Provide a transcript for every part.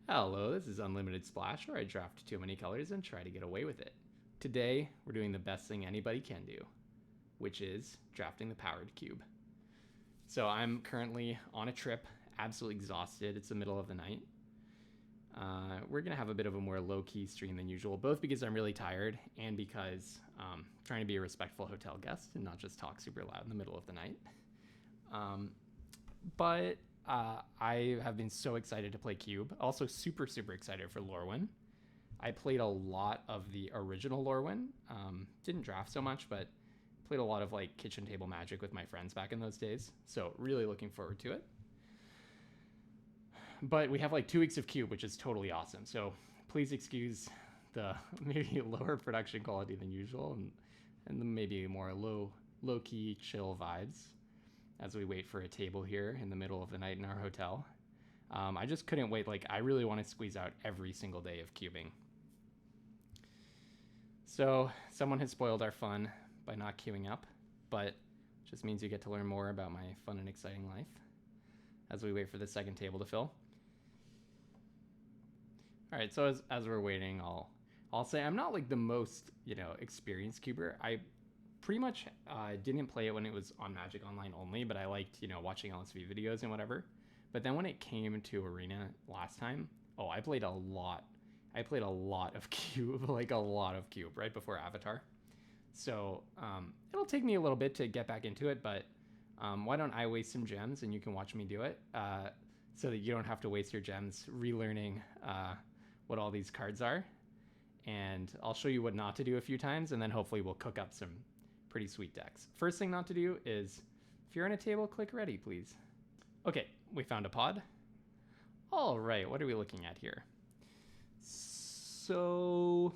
Hello, this is Unlimited Splash, where I draft too many colors and try to get away with it. Today, we're doing the best thing anybody can do, which is drafting the powered cube. So I'm currently on a trip, absolutely exhausted. It's the middle of the night. We're going to have a bit of a more low-key stream than usual, both because I'm really tired and because I'm trying to be a respectful hotel guest and not just talk super loud in the middle of the night. But I have been so excited to play Cube. Also super excited for Lorwyn. I played a lot of the original Lorwyn. Didn't draft so much, but played a lot of like kitchen table Magic with my friends back in those days. So really looking forward to it. But we have like 2 weeks of Cube, which is totally awesome. So please excuse the maybe lower production quality than usual and the maybe more low key chill vibes as we wait for a table here in the middle of the night in our hotel. I just couldn't wait. Like, I really want to squeeze out every single day of cubing. So someone has spoiled our fun by not queuing up, but it just means you get to learn more about my fun and exciting life as we wait for the second table to fill. All right, so as we're waiting, I'll say I'm not like the most experienced cuber. I pretty much didn't play it when it was on Magic Online only, but I liked watching LSV videos and whatever. But then when it came to Arena last time, I played a lot. I played a lot of Cube, like a lot of Cube right before Avatar. So it'll take me a little bit to get back into it, but why don't I waste some gems and you can watch me do it so that you don't have to waste your gems relearning what all these cards are. And I'll show you what not to do a few times, and then hopefully we'll cook up some pretty sweet decks. First thing not to do is, if you're on a table, click ready, please. Okay, we found a pod. All right, what are we looking at here? So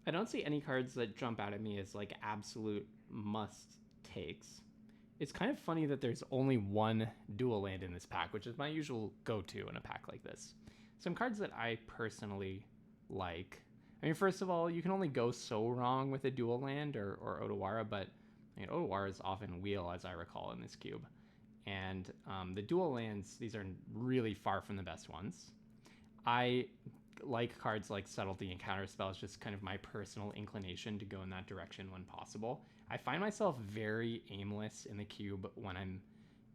I don't see any cards that jump out at me as like absolute must takes. It's kind of funny that there's only one dual land in this pack, which is my usual go-to in a pack like this. Some cards that I personally like. I mean, first of all, you can only go so wrong with a dual land or Otawara, but Otawara is often wheel, as I recall, in this cube. And the dual lands, these are really far from the best ones. I like cards like Subtlety and Counterspell. It's just kind of my personal inclination to go in that direction when possible. I find myself very aimless in the cube when I'm,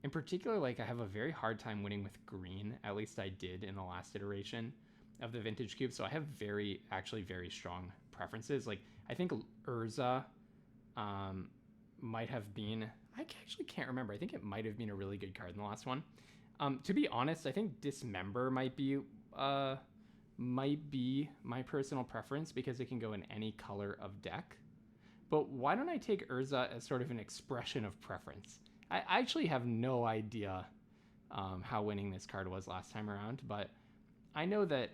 in particular, like I have a very hard time winning with green. At least I did in the last iteration of the vintage cube. So I have very strong preferences. Like I think Urza might have been, I actually can't remember. I think it might have been a really good card in the last one. To be honest, I think Dismember might be my personal preference because it can go in any color of deck. But why don't I take Urza as sort of an expression of preference? I actually have no idea how winning this card was last time around, but I know that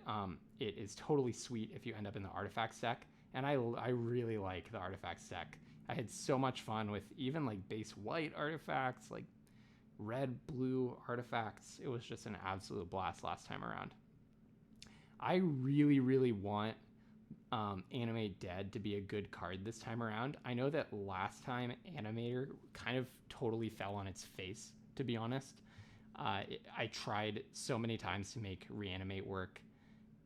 it is totally sweet if you end up in the artifacts deck, and I really like the artifacts deck. I had so much fun with even like base white artifacts, like red, blue artifacts. It was just an absolute blast last time around. I really want Animate Dead to be a good card this time around. I know that last time Animator kind of totally fell on its face, to be honest. I tried so many times to make Reanimate work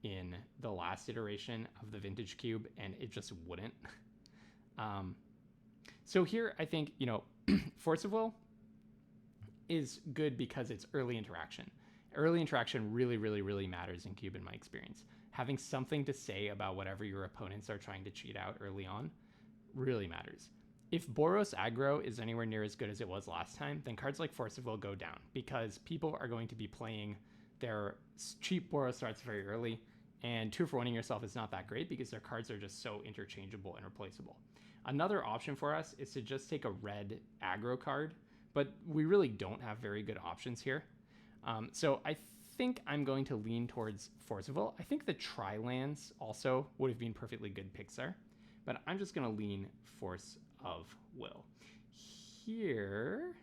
in the last iteration of the Vintage Cube, and it just wouldn't. So here, I think, Force of Will is good because it's early interaction. Early interaction really matters in Cube in my experience. Having something to say about whatever your opponents are trying to cheat out early on really matters. If Boros aggro is anywhere near as good as it was last time, then cards like Force of Will go down because people are going to be playing their cheap Boros starts very early, and 2-for-1ing yourself is not that great because their cards are just so interchangeable and replaceable. Another option for us is to just take a red aggro card, but we really don't have very good options here. So I think I'm going to lean towards Force of Will. I think the Tri-lands also would have been perfectly good picks there, but I'm just going to lean Force of Will. Here,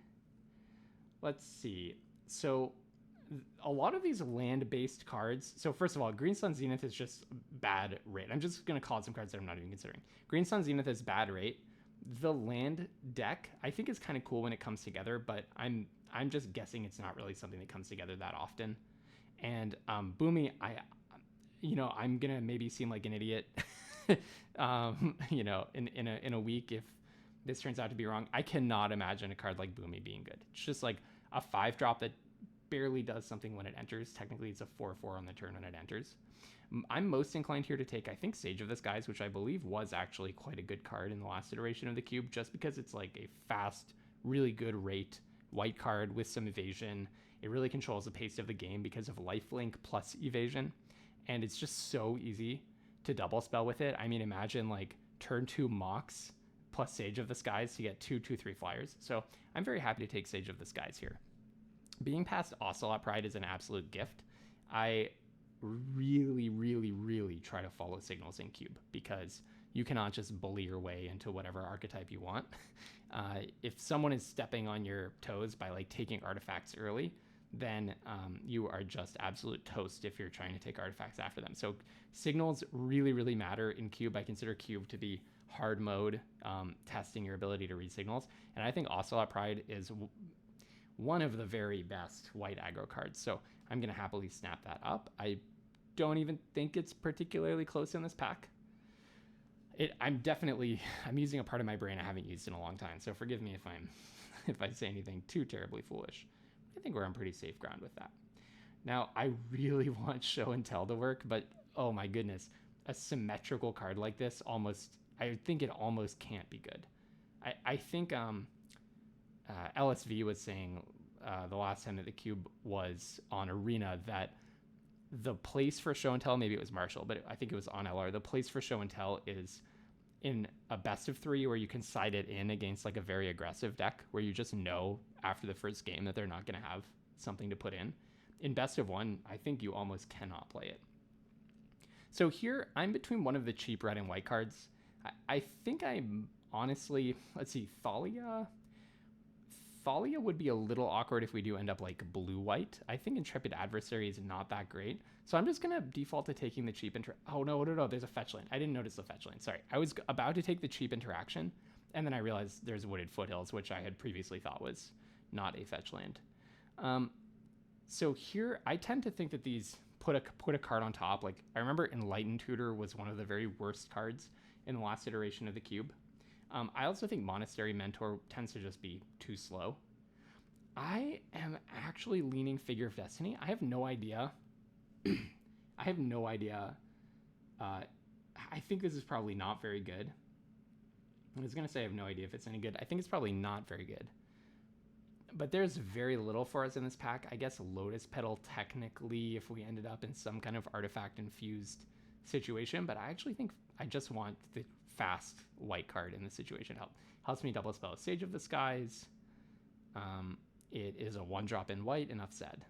let's see. So a lot of these land-based cards. So first of all, Green Sun Zenith is just bad rate. I'm just going to call it some cards that I'm not even considering. Green Sun Zenith is bad rate. The land deck, I think, is kind of cool when it comes together, but I'm just guessing it's not really something that comes together that often. And Boomy, I'm gonna maybe seem like an idiot, in a week if this turns out to be wrong. I cannot imagine a card like Boomy being good. It's just like a 5-drop that barely does something when it enters. Technically, it's a 4/4 on the turn when it enters. I'm most inclined here to take, I think, Sage of the Skies, which I believe was actually quite a good card in the last iteration of the cube, just because it's like a fast, really good rate white card with some evasion. It really controls the pace of the game because of lifelink plus evasion, and it's just so easy to double spell with it. I mean, imagine like turn 2 Mox plus Sage of the Skies to get 2/2/3 flyers. So I'm very happy to take Sage of the Skies here. Being past Ocelot Pride is an absolute gift. I really, really, really try to follow signals in cube because you cannot just bully your way into whatever archetype you want. If someone is stepping on your toes by like taking artifacts early, then you are just absolute toast if you're trying to take artifacts after them. So signals really, really matter in cube. I consider cube to be hard mode, testing your ability to read signals. And I think Ocelot Pride is one of the very best white aggro cards. So I'm going to happily snap that up. I don't even think it's particularly close in this pack. I'm using a part of my brain I haven't used in a long time. So forgive me if I say anything too terribly foolish. I think we're on pretty safe ground with that. Now, I really want Show and Tell to work, but oh my goodness, a symmetrical card like this I think it almost can't be good. I think LSV was saying the last time that the cube was on Arena that the place for Show and Tell, maybe it was Marshall, but I think it was on LR, the place for Show and Tell is in a best of 3 where you can side it in against like a very aggressive deck where you just know after the first game that they're not going to have something to put in. In best of 1, I think you almost cannot play it. So here, I'm between one of the cheap red and white cards. I think I'm honestly, let's see, Thalia would be a little awkward if we do end up like blue-white. I think Intrepid Adversary is not that great. So I'm just going to default to taking the cheap Oh, no, there's a fetch land. I didn't notice the fetch land. Sorry. I was about to take the cheap interaction, and then I realized there's Wooded Foothills, which I had previously thought was not a fetch land. So here, I tend to think that these put a card on top. Like, I remember Enlightened Tutor was one of the very worst cards in the last iteration of the cube. I also think Monastery Mentor tends to just be too slow. I am actually leaning Figure of Destiny. I have no idea. I think this is probably not very good. I was going to say I have no idea if it's any good. I think it's probably not very good. But there's very little for us in this pack. I guess Lotus Petal technically if we ended up in some kind of artifact-infused situation. But I actually think I just want the fast white card in this situation. Helps me double spell Sage of the Skies. It is a 1-drop in white, enough said.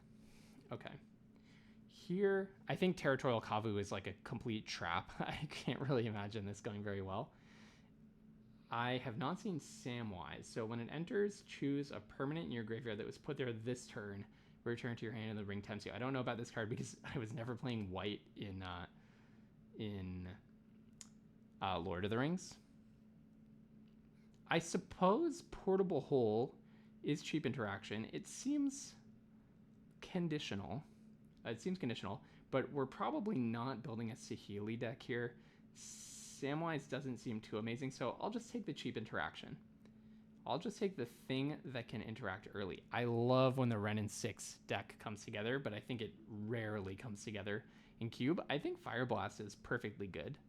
Okay. Here, I think Territorial Kavu is like a complete trap. I can't really imagine this going very well. I have not seen Samwise, so when it enters, choose a permanent in your graveyard that was put there this turn. Return to your hand and the ring tempts you. I don't know about this card because I was never playing white in Lord of the Rings. I suppose Portable Hole is cheap interaction. It seems conditional. But we're probably not building a Saheeli deck here. Samwise doesn't seem too amazing, so I'll just take the cheap interaction. I'll just take the thing that can interact early. I love when the Ren and 6 deck comes together, but I think it rarely comes together in Cube. I think Fire Blast is perfectly good.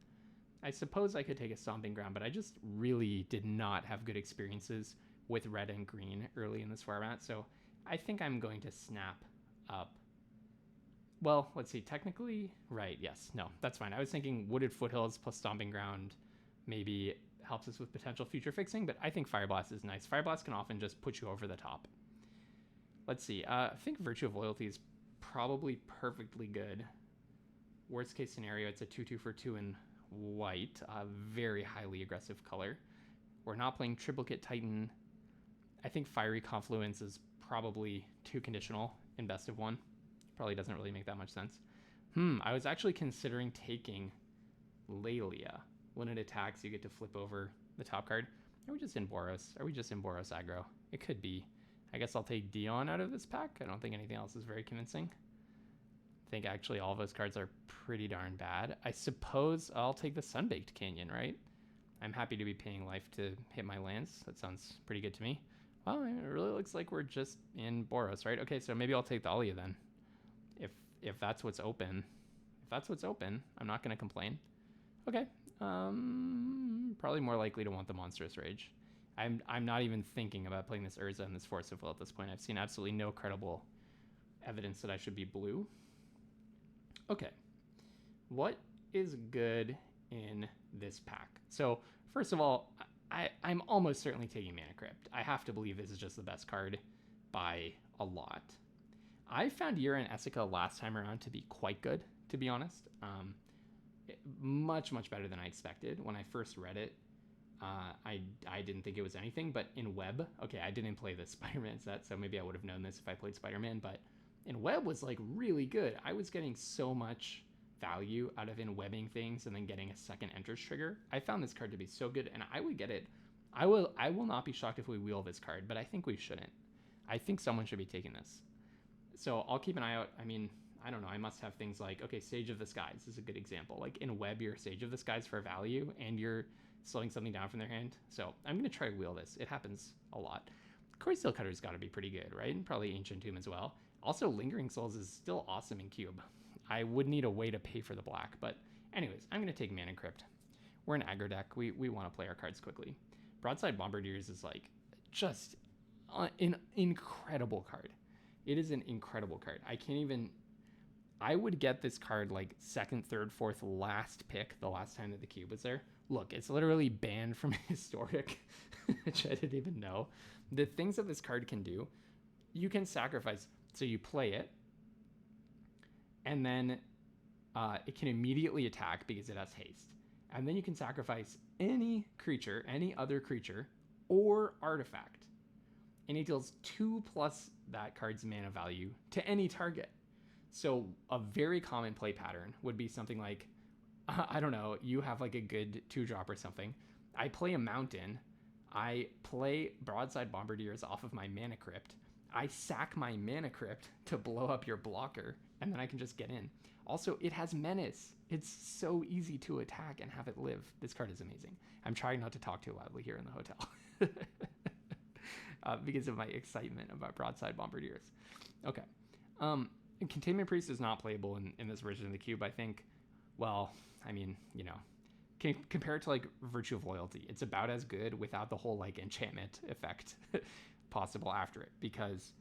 I suppose I could take a Stomping Ground, but I just really did not have good experiences with red and green early in this format, so I think I'm going to snap up. Well, let's see, technically, right, yes, no, that's fine. I was thinking Wooded Foothills plus Stomping Ground maybe helps us with potential future fixing, but I think Fire Blast is nice. Fire Blast can often just put you over the top. Let's see, I think Virtue of Loyalty is probably perfectly good. Worst case scenario, it's a 2/2 for 2 in white, a very highly aggressive color. We're not playing Triplicate Titan. I think Fiery Confluence is probably too conditional in best of 1. Probably doesn't really make that much sense. I was actually considering taking Lelia. When it attacks, you get to flip over the top card. Are we just in Boros? Aggro? It could be. I guess I'll take Dion out of this pack. I don't think anything else is very convincing. think actually all of those cards are pretty darn bad. I suppose I'll take the Sunbaked Canyon, right? I'm happy to be paying life to hit my lands. That sounds pretty good to me. Well, it really looks like we're just in Boros, right? Okay, so maybe I'll take the Alia then. If that's what's open. If that's what's open, I'm not going to complain. Okay. Probably more likely to want the Monstrous Rage. I'm not even thinking about playing this Urza and this Force of Will at this point. I've seen absolutely no credible evidence that I should be blue. Okay. What is good in this pack? So, first of all, I'm almost certainly taking Mana Crypt. I have to believe this is just the best card by a lot. I found Yura and Essica last time around to be quite good, to be honest. Much better than I expected. When I first read it, I didn't think it was anything, but in Web, okay, I didn't play the Spider-Man set, so maybe I would have known this if I played Spider-Man, but in Web was like really good. I was getting so much value out of in-webbing things and then getting a second enters trigger. I found this card to be so good, and I would get it. I will not be shocked if we wheel this card, but I think we shouldn't. I think someone should be taking this. So I'll keep an eye out. I mean, I don't know. I must have things like, okay, Sage of the Skies is a good example. Like in Web, you're Sage of the Skies for value, and you're slowing something down from their hand. So I'm going to try to wheel this. It happens a lot. Core Steel Cutter's got to be pretty good, right? And probably Ancient Tomb as well. Also, Lingering Souls is still awesome in Cube. I would need a way to pay for the black, but anyways, I'm going to take Mana Crypt. We're an aggro deck. We want to play our cards quickly. Broadside Bombardiers is like just an incredible card. It is an incredible card. I would get this card like second, third, fourth, last pick the last time that the cube was there. Look, it's literally banned from Historic, which I didn't even know. The things that this card can do, you can sacrifice. So you play it, and then it can immediately attack because it has haste. And then you can sacrifice any creature, any other creature, or artifact. And it deals 2+ that card's mana value to any target. So a very common play pattern would be something like, I don't know, you have like a good 2-drop or something. I play a mountain. I play Broadside Bombardiers off of my Mana Crypt. I sack my Mana Crypt to blow up your blocker, and then I can just get in. Also, it has Menace. It's so easy to attack and have it live. This card is amazing. I'm trying not to talk too loudly here in the hotel because of my excitement about Broadside Bombardiers. Okay. Containment Priest is not playable in this version of the cube, I think. Well, I mean, you know, compared to like Virtue of Loyalty, it's about as good without the whole like enchantment effect possible after it, because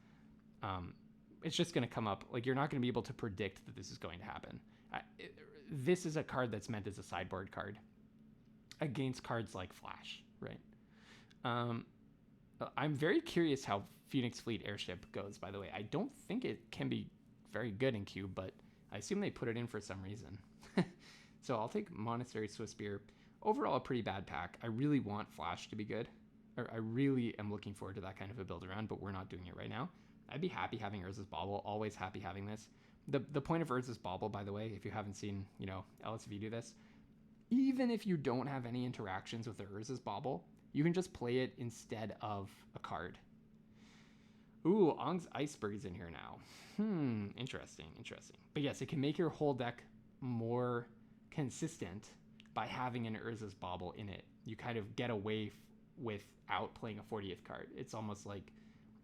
it's just going to come up. Like, you're not going to be able to predict that this is going to happen. This is a card that's meant as a sideboard card against cards like Flash, right? I'm very curious how Phoenix Fleet Airship goes, by the way. I don't think it can be very good in Cube, but I assume they put it in for some reason. So I'll take Monastery Swiftspear. Overall, a pretty bad pack. I really want Flash to be good. I really am looking forward to that kind of a build around, but we're not doing it right now. I'd be happy having Urza's Bauble. Always happy having this. The point of Urza's Bauble, by the way, if you haven't seen, you know, LSV do this, even if you don't have any interactions with the Urza's Bauble, you can just play it instead of a card. Ooh, Ong's Iceberg's in here now. Interesting. But yes, it can make your whole deck more consistent by having an Urza's Bauble in it. You kind of get away without playing a 40th card. It's almost like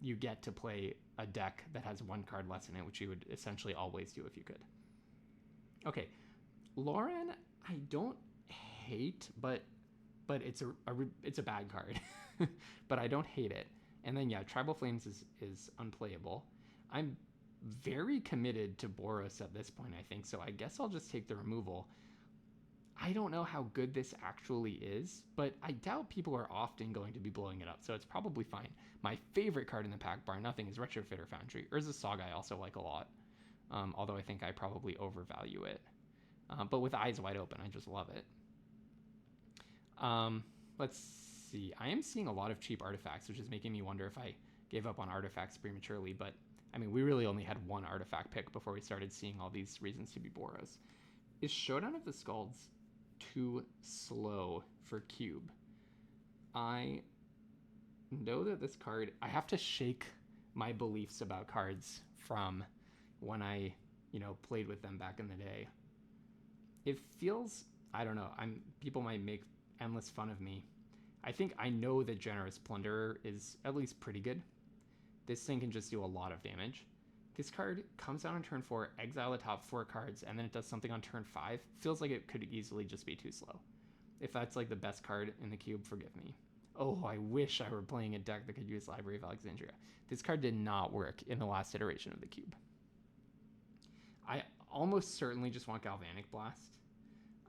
you get to play a deck that has one card less in it, which you would essentially always do if you could. Okay, Lauren, I don't hate, but it's a bad card. But I don't hate it. And then yeah, Tribal Flames is unplayable. I'm very committed to Boros at this point, I think, so I guess I'll just take the removal. I don't know how good this actually is, but I doubt people are often going to be blowing it up, so it's probably fine. My favorite card in the pack, bar nothing, is Retrofitter Foundry. Urza's Saga I also like a lot, although I think I probably overvalue it. But with eyes wide open, I just love it. Let's see. I am seeing a lot of cheap artifacts, which is making me wonder if I gave up on artifacts prematurely, but I mean, we really only had one artifact pick before we started seeing all these reasons to be Boros. Is Showdown of the Skalds too slow for Cube? I know that this card, I have to shake my beliefs about cards from when I played with them back in the day. It feels, I don't know, people might make endless fun of me. I think I know that Generous Plunderer is at least pretty good. This thing can just do a lot of damage. This card comes out on turn 4, exile the top 4 cards, and then it does something on turn 5. Feels like it could easily just be too slow. If that's like the best card in the cube, forgive me. Oh, I wish I were playing a deck that could use Library of Alexandria. This card did not work in the last iteration of the cube. I almost certainly just want Galvanic Blast.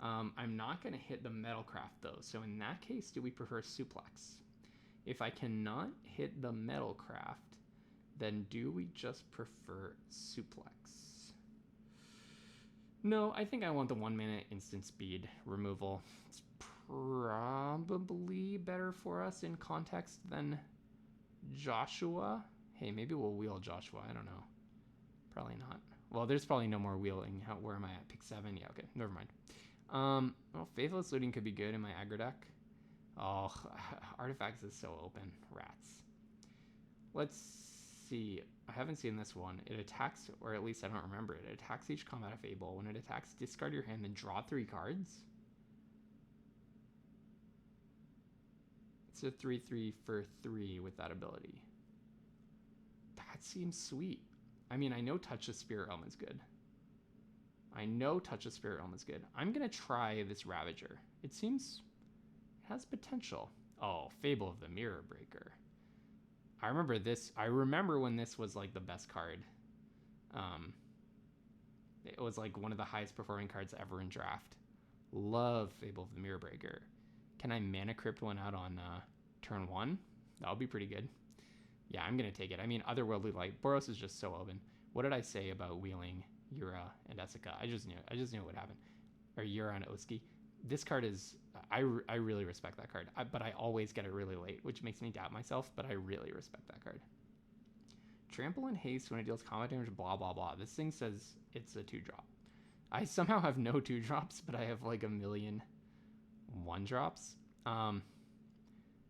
I'm not going to hit the Metalcraft though, so in that case, do we prefer Suplex? If I cannot hit the Metalcraft, then do we just prefer Suplex? No, I think I want the 1 mana instant speed removal. It's probably better for us in context than Joshua. Hey, maybe we'll wheel Joshua. I don't know. Probably not. Well, there's probably no more wheeling. Where am I at? Pick 7? Yeah, okay. Never mind. Well, Faithless Looting could be good in my aggro deck. Oh, Artifacts is so open. Rats. Let's see. I haven't seen this one. It attacks, or at least I don't remember it. It attacks each combat of Fable. When it attacks, discard your hand and draw 3 cards. It's a 3/3 for 3 with that ability. That seems sweet. I mean, I know Touch the Spirit Realm is good. I'm going to try this Ravager. It seems it has potential. Oh, Fable of the Mirror Breaker. I remember this. I remember when this was like the best card. It was like one of the highest performing cards ever in draft. Love Fable of the Mirror Breaker. Can I Mana Crypt one out on turn 1? That would be pretty good. Yeah, I'm going to take it. I mean, Otherworldly Light. Boros is just so open. What did I say about wheeling Yura and Essica? I just knew it would happen. Or Yura and Oski. This card is... I really respect that card. But I always get it really late, which makes me doubt myself, but I really respect that card. Trample and Haste when it deals combat damage, blah, blah, blah. This thing says it's a 2-drop. I somehow have no 2-drops, but I have like a million 1-drops.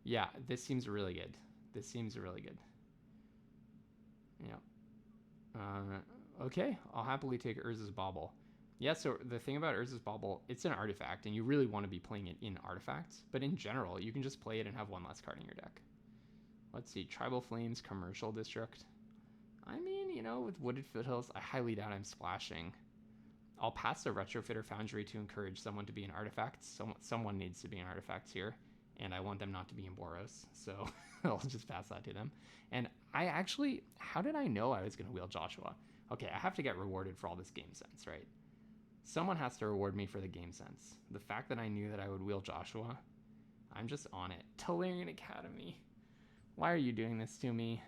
Yeah, this seems really good. Yeah. Okay, I'll happily take Urza's Bauble. Yeah, so the thing about Urza's Bauble, it's an artifact, and you really want to be playing it in artifacts. But in general, you can just play it and have 1 less card in your deck. Let's see, Tribal Flames, Commercial District. I mean, with Wooded Foothills, I highly doubt I'm splashing. I'll pass the Retrofitter Foundry to encourage someone to be in artifacts. Someone needs to be in artifacts here, and I want them not to be in Boros, so I'll just pass that to them. And I actually, how did I know I was going to wheel Joshua? Okay, I have to get rewarded for all this game sense, right? Someone has to reward me for the game sense. The fact that I knew that I would wheel Joshua, I'm just on it. Tolarian Academy. Why are you doing this to me?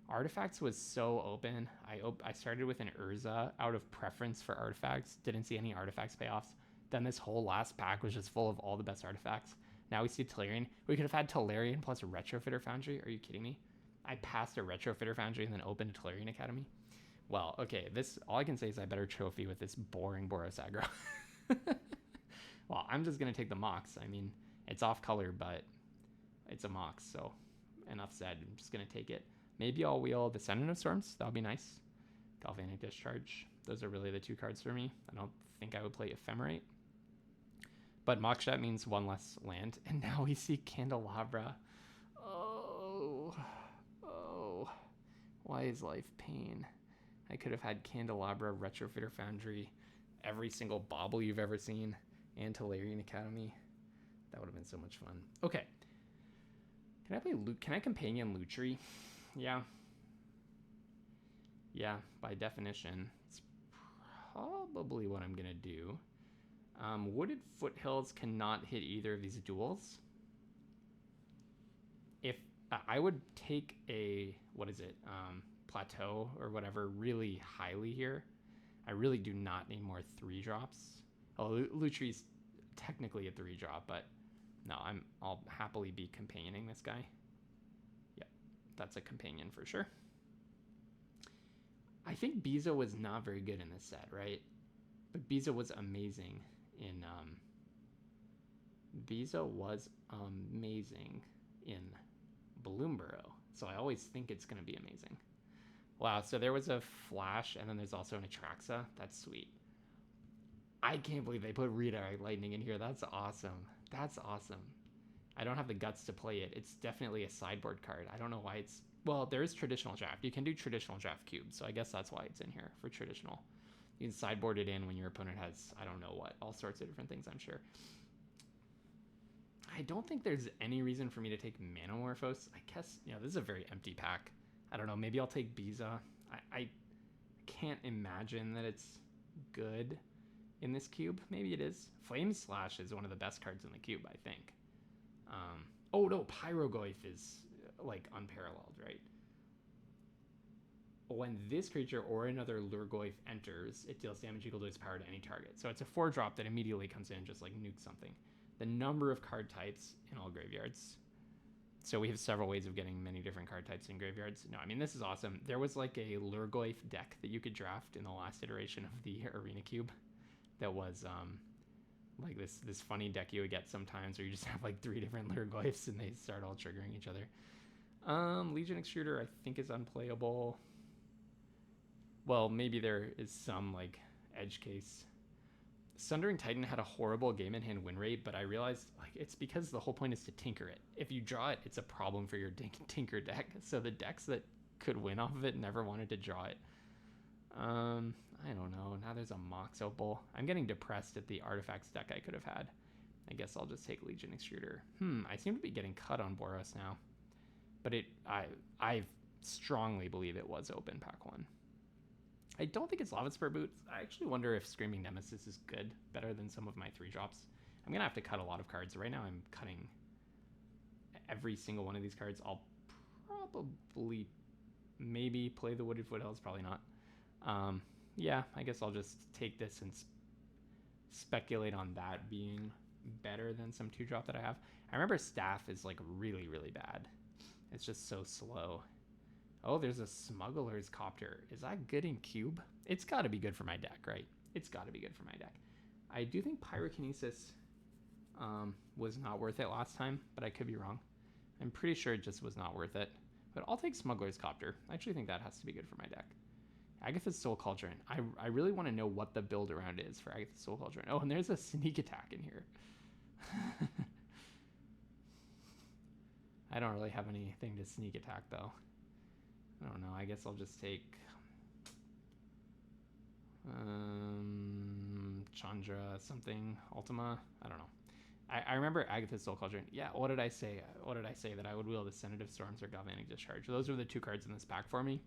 Artifacts was so open. I started with an Urza out of preference for artifacts. Didn't see any artifacts payoffs. Then this whole last pack was just full of all the best artifacts. Now we see Tolarian. We could have had Tolarian plus a Retrofitter Foundry. Are you kidding me? I passed a Retrofitter Foundry and then opened a Tolarian Academy. Well, okay, all I can say is I better trophy with this boring Boros aggro. Well, I'm just going to take the Mox. I mean, it's off color, but it's a Mox, so enough said. I'm just going to take it. Maybe I'll wheel Descendant of Storms. That would be nice. Galvanic Discharge. Those are really the 2 cards for me. I don't think I would play Ephemerate. But Mokshat means 1 less land. And now we see Candelabra. Oh. Why is life pain? I could have had Candelabra, Retrofitter Foundry, every single bauble you've ever seen, and Tolarian Academy. That would have been so much fun. Okay. Can I companion Lutri? Yeah. Yeah, by definition. It's probably what I'm going to do. Wooded Foothills cannot hit either of these duels. If I would take a, Plateau or whatever really highly here. I really do not need more 3-drops. Oh, Lutri's technically a 3-drop, but no, I'll happily be companioning this guy. Yep, that's a companion for sure. I think Biza was not very good in this set, right? But Biza was amazing in Bloomburrow. So I always think it's going to be amazing. Wow, so there was a Flash, and then there's also an Atraxa. That's sweet. I can't believe they put Redirect Lightning in here. That's awesome. That's awesome. I don't have the guts to play it. It's definitely a sideboard card. I don't know why it's... Well, there is traditional draft. You can do traditional draft cubes, so I guess that's why it's in here for traditional. You can sideboard it in when your opponent has, I don't know what, all sorts of different things, I'm sure. I don't think there's any reason for me to take Manamorphose. I guess, you know, this is a very empty pack. I don't know, maybe I'll take Biza. I can't imagine that it's good in this cube. Maybe it is. Flame Slash is one of the best cards in the cube, I think. Oh no, Pyrogoyf is like unparalleled, right? When this creature or another Lurgoyf enters, it deals damage equal to its power to any target. So it's a 4-drop that immediately comes in and just like nukes something. The number of card types in all graveyards. So we have several ways of getting many different card types in graveyards. No, I mean, this is awesome. There was like a Lurgoyf deck that you could draft in the last iteration of the Arena Cube that was like this funny deck you would get sometimes where you just have like 3 different Lurgoyfs and they start all triggering each other. Legion Extruder I think is unplayable. Well, maybe there is some like edge case. Sundering Titan had a horrible game in hand win rate, but I realized like it's because the whole point is to tinker it. If you draw it, it's a problem for your tinker deck. So the decks that could win off of it never wanted to draw it. I don't know. Now there's a Mox Opal. I'm getting depressed at the artifacts deck I could have had. I guess I'll just take Legion Extruder. I seem to be getting cut on Boros now. But I strongly believe it was open pack 1. I don't think it's Lava Spur Boots. I actually wonder if Screaming Nemesis is good, better than some of my 3-drops. I'm going to have to cut a lot of cards. Right now I'm cutting every single one of these cards. I'll probably maybe play the Wooded Foothills, probably not. Yeah, I guess I'll just take this and speculate on that being better than some 2-drop that I have. I remember Staff is like really, really bad. It's just so slow. Oh, there's a Smuggler's Copter. Is that good in cube? It's got to be good for my deck, right? It's got to be good for my deck. I do think Pyrokinesis was not worth it last time, but I could be wrong. I'm pretty sure it just was not worth it. But I'll take Smuggler's Copter. I actually think that has to be good for my deck. Agatha's Soul Cauldron. I really want to know what the build around is for Agatha's Soul Cauldron. Oh, and there's a Sneak Attack in here. I don't really have anything to Sneak Attack, though. I don't know. I guess I'll just take Chandra something Ultima. I don't know. I remember Agatha's Soul Cauldron. Yeah, what did I say? What did I say? That I would wield Ascendant Storms or Galvanic Discharge. Those are the 2 cards in this pack for me.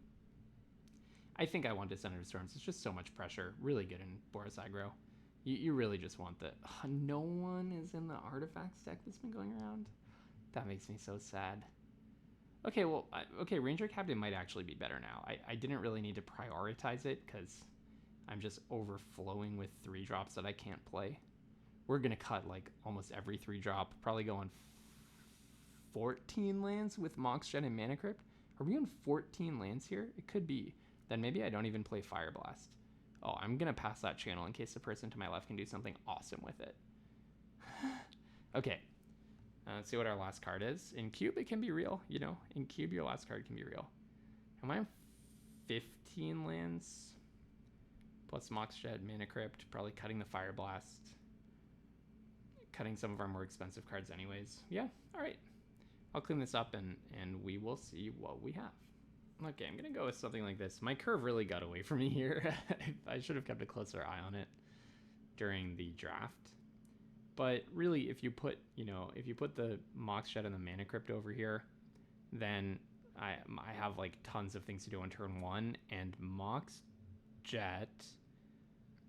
I think I want Ascendant Storms. It's just so much pressure. Really good in Boros aggro. You really just want the... no one is in the Artifacts deck that's been going around. That makes me so sad. Okay, well, Ranger Captain might actually be better now. I didn't really need to prioritize it because I'm just overflowing with 3-drops that I can't play. We're going to cut like almost every 3-drop. Probably go on 14 lands with Mox Jet and Mana Crypt. Are we on 14 lands here? It could be. Then maybe I don't even play Fire Blast. Oh, I'm going to pass that channel in case the person to my left can do something awesome with it. Okay. Let's see what our last card is. In cube, it can be real, you know. In cube, your last card can be real. Am I on 15 lands? Plus Mox Jet, Mana Crypt, probably cutting the Fire Blast. Cutting some of our more expensive cards anyways. Yeah, all right. I'll clean this up and we will see what we have. Okay, I'm going to go with something like this. My curve really got away from me here. I should have kept a closer eye on it during the draft. But really, if you put the Mox Jet and the Mana Crypt over here, then I have like tons of things to do on turn 1, and Mox Jet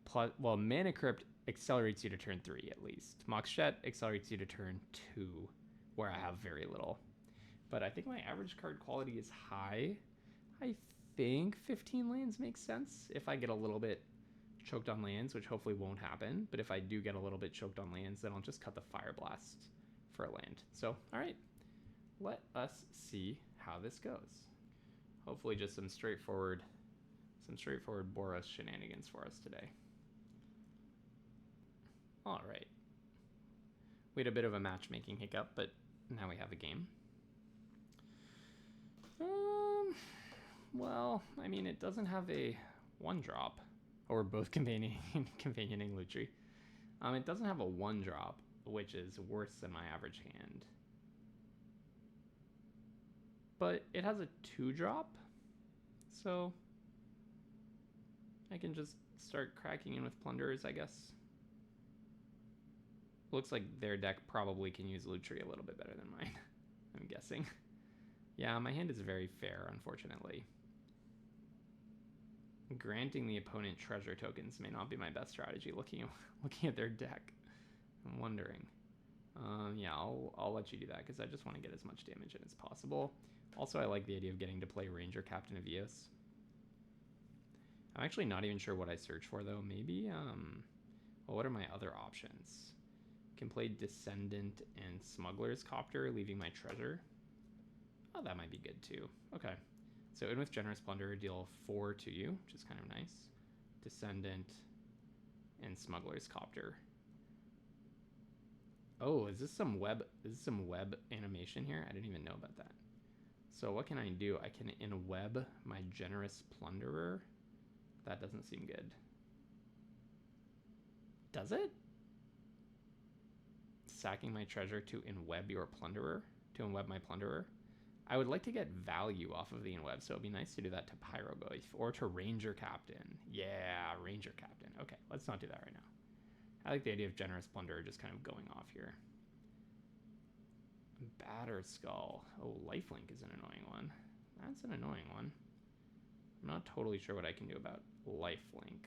plus, well, Mana Crypt accelerates you to turn 3 at least. Mox Jet accelerates you to turn 2, where I have very little. But I think my average card quality is high. I think 15 lands makes sense if I get a little bit choked on lands, which hopefully won't happen. But if I do get a little bit choked on lands, then I'll just cut the Fire Blast for a land. So, all right, let us see how this goes. Hopefully just some straightforward Boros shenanigans for us today. All right. We had a bit of a matchmaking hiccup, but now we have a game. Well, I mean, it doesn't have a 1-drop, or both companioning Lutri. It doesn't have a 1-drop, which is worse than my average hand. But it has a 2-drop, so I can just start cracking in with Plunderers, I guess. Looks like their deck probably can use Lutri a little bit better than mine, I'm guessing. Yeah, my hand is very fair, unfortunately. Granting the opponent treasure tokens may not be my best strategy looking at their deck. I'm wondering. Yeah, I'll let you do that because I just want to get as much damage in as possible. Also, I like the idea of getting to play Ranger Captain of Eos. I'm actually not even sure what I search for, though. Maybe, well, what are my other options? I can play Descendant and Smuggler's Copter, leaving my treasure. Oh, that might be good, too. Okay. So in with Generous Plunder, deal 4 to you, which is kind of nice. Descendant and Smuggler's Copter. Oh, is this some web animation here? I didn't even know about that. So what can I do? I can in-web my Generous Plunderer. That doesn't seem good. Does it? Sacking my treasure to in-web your Plunderer? To in-web my Plunderer? I would like to get value off of the in-web, so it'd be nice to do that to Pyrogoyf or to Ranger Captain. Yeah, Ranger Captain. Okay, let's not do that right now. I like the idea of Generous Plunderer just kind of going off here. Batterskull. Oh, Lifelink is an annoying one. That's an annoying one. I'm not totally sure what I can do about Lifelink.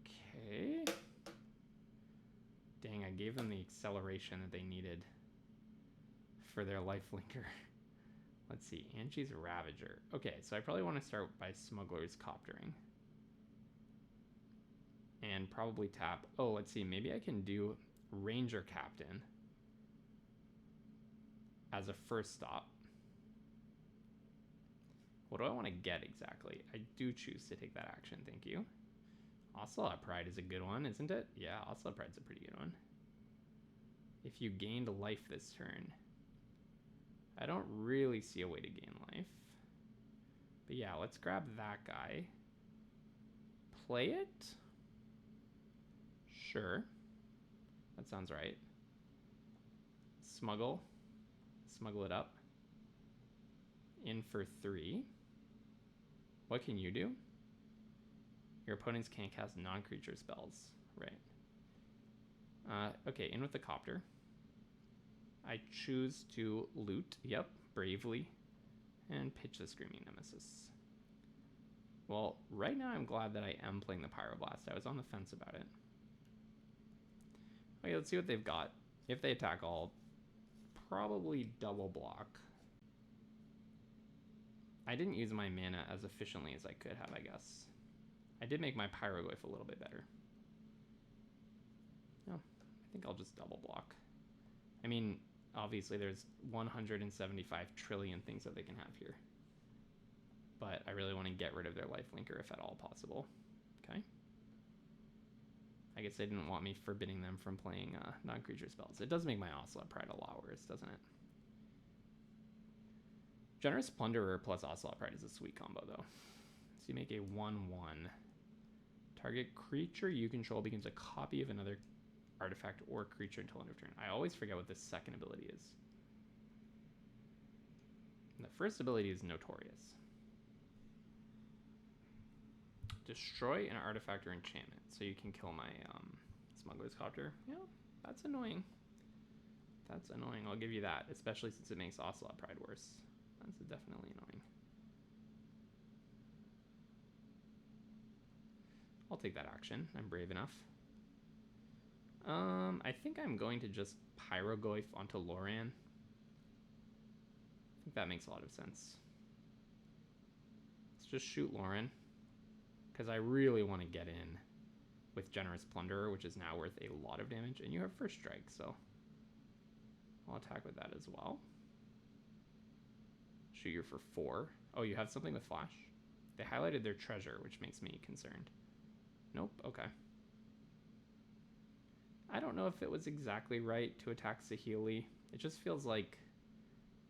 Okay. Dang, I gave them the acceleration that they needed for their Lifelinker. Let's see, Angie's Ravager. Okay, so I probably want to start by Smuggler's Coptering. And probably tap. Oh, let's see, maybe I can do Ranger Captain as a first stop. What do I want to get exactly? I do choose to take that action, thank you. Ocelot Pride is a good one, isn't it? Yeah, Ocelot Pride's a pretty good one. If you gained life this turn, I don't really see a way to gain life. But yeah, let's grab that guy. Play it? Sure. That sounds right. Smuggle. Smuggle it up. In for 3. What can you do? Your opponents can't cast non-creature spells. Right. Okay, in with the Copter. I choose to loot, yep, bravely, and pitch the Screaming Nemesis. Well, right now I'm glad that I am playing the Pyroblast. I was on the fence about it. Okay, let's see what they've got. If they attack, I'll probably double block. I didn't use my mana as efficiently as I could have, I guess. I did make my Pyrogoyf a little bit better. No, I think I'll just double block. I mean, obviously there's 175 trillion things that they can have here. But I really want to get rid of their Lifelinker if at all possible. Okay. I guess they didn't want me forbidding them from playing non-creature spells. It does make my Ocelot Pride a lot worse, doesn't it? Generous Plunderer plus Ocelot Pride is a sweet combo, though. So you make a 1/1. Target creature you control becomes a copy of another artifact or creature until end of turn. I always forget what this second ability is. And the first ability is Notorious. Destroy an artifact or enchantment. So you can kill my Smuggler's Copter. Yeah, that's annoying. That's annoying, I'll give you that. Especially since it makes Ocelot Pride worse. That's definitely annoying. I'll take that action. I'm brave enough. I think I'm going to just Pyrogoyf onto Loran. I think that makes a lot of sense. Let's just shoot Loran, because I really want to get in with Generous Plunderer, which is now worth a lot of damage, and you have First Strike, so I'll attack with that as well. Shoot you for 4. Oh, you have something with Flash? They highlighted their treasure, which makes me concerned. Nope, okay. I don't know if it was exactly right to attack Saheeli. It just feels like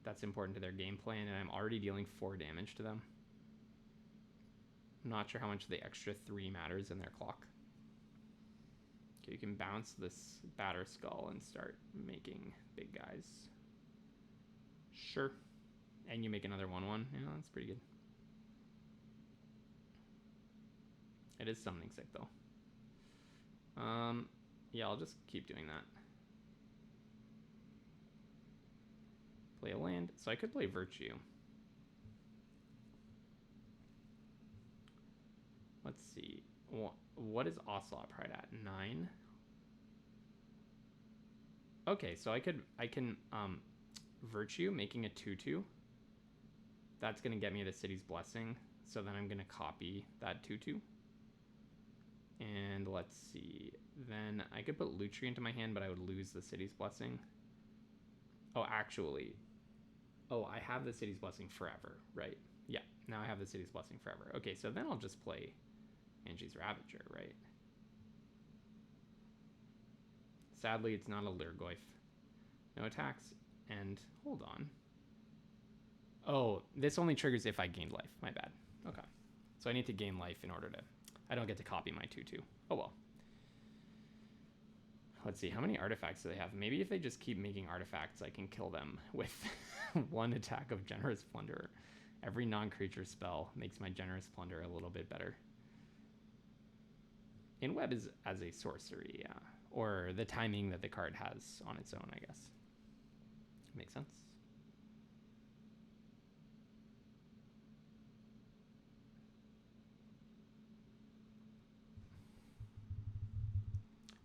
that's important to their game plan, and I'm already dealing 4 damage to them. I'm not sure how much the extra 3 matters in their clock. Okay, you can bounce this batter skull and start making big guys. Sure. And you make another 1/1. Yeah, that's pretty good. It is summoning sick though. Yeah, I'll just keep doing that. Play a land. So I could play Virtue. Let's see. What is Ocelot Pride at? 9? Okay, so I can Virtue, making a 2/2. That's gonna get me the City's Blessing. So then I'm gonna copy that 2/2. And let's see. Then I could put Lutri into my hand, but I would lose the City's Blessing. Oh, actually. Oh, I have the City's Blessing forever, right? Yeah, now I have the City's Blessing forever. Okay, so then I'll just play Angie's Ravager, right? Sadly, it's not a Lurgoyf. No attacks, and hold on. Oh, this only triggers if I gained life. My bad. Okay. So I need to gain life in order to... I don't get to copy my 2/2. Oh, well. Let's see. How many artifacts do they have? Maybe if they just keep making artifacts, I can kill them with 1 attack of Generous Plunderer. Every non-creature spell makes my Generous Plunder a little bit better. In web is as a sorcery, yeah. Or the timing that the card has on its own, I guess. Makes sense.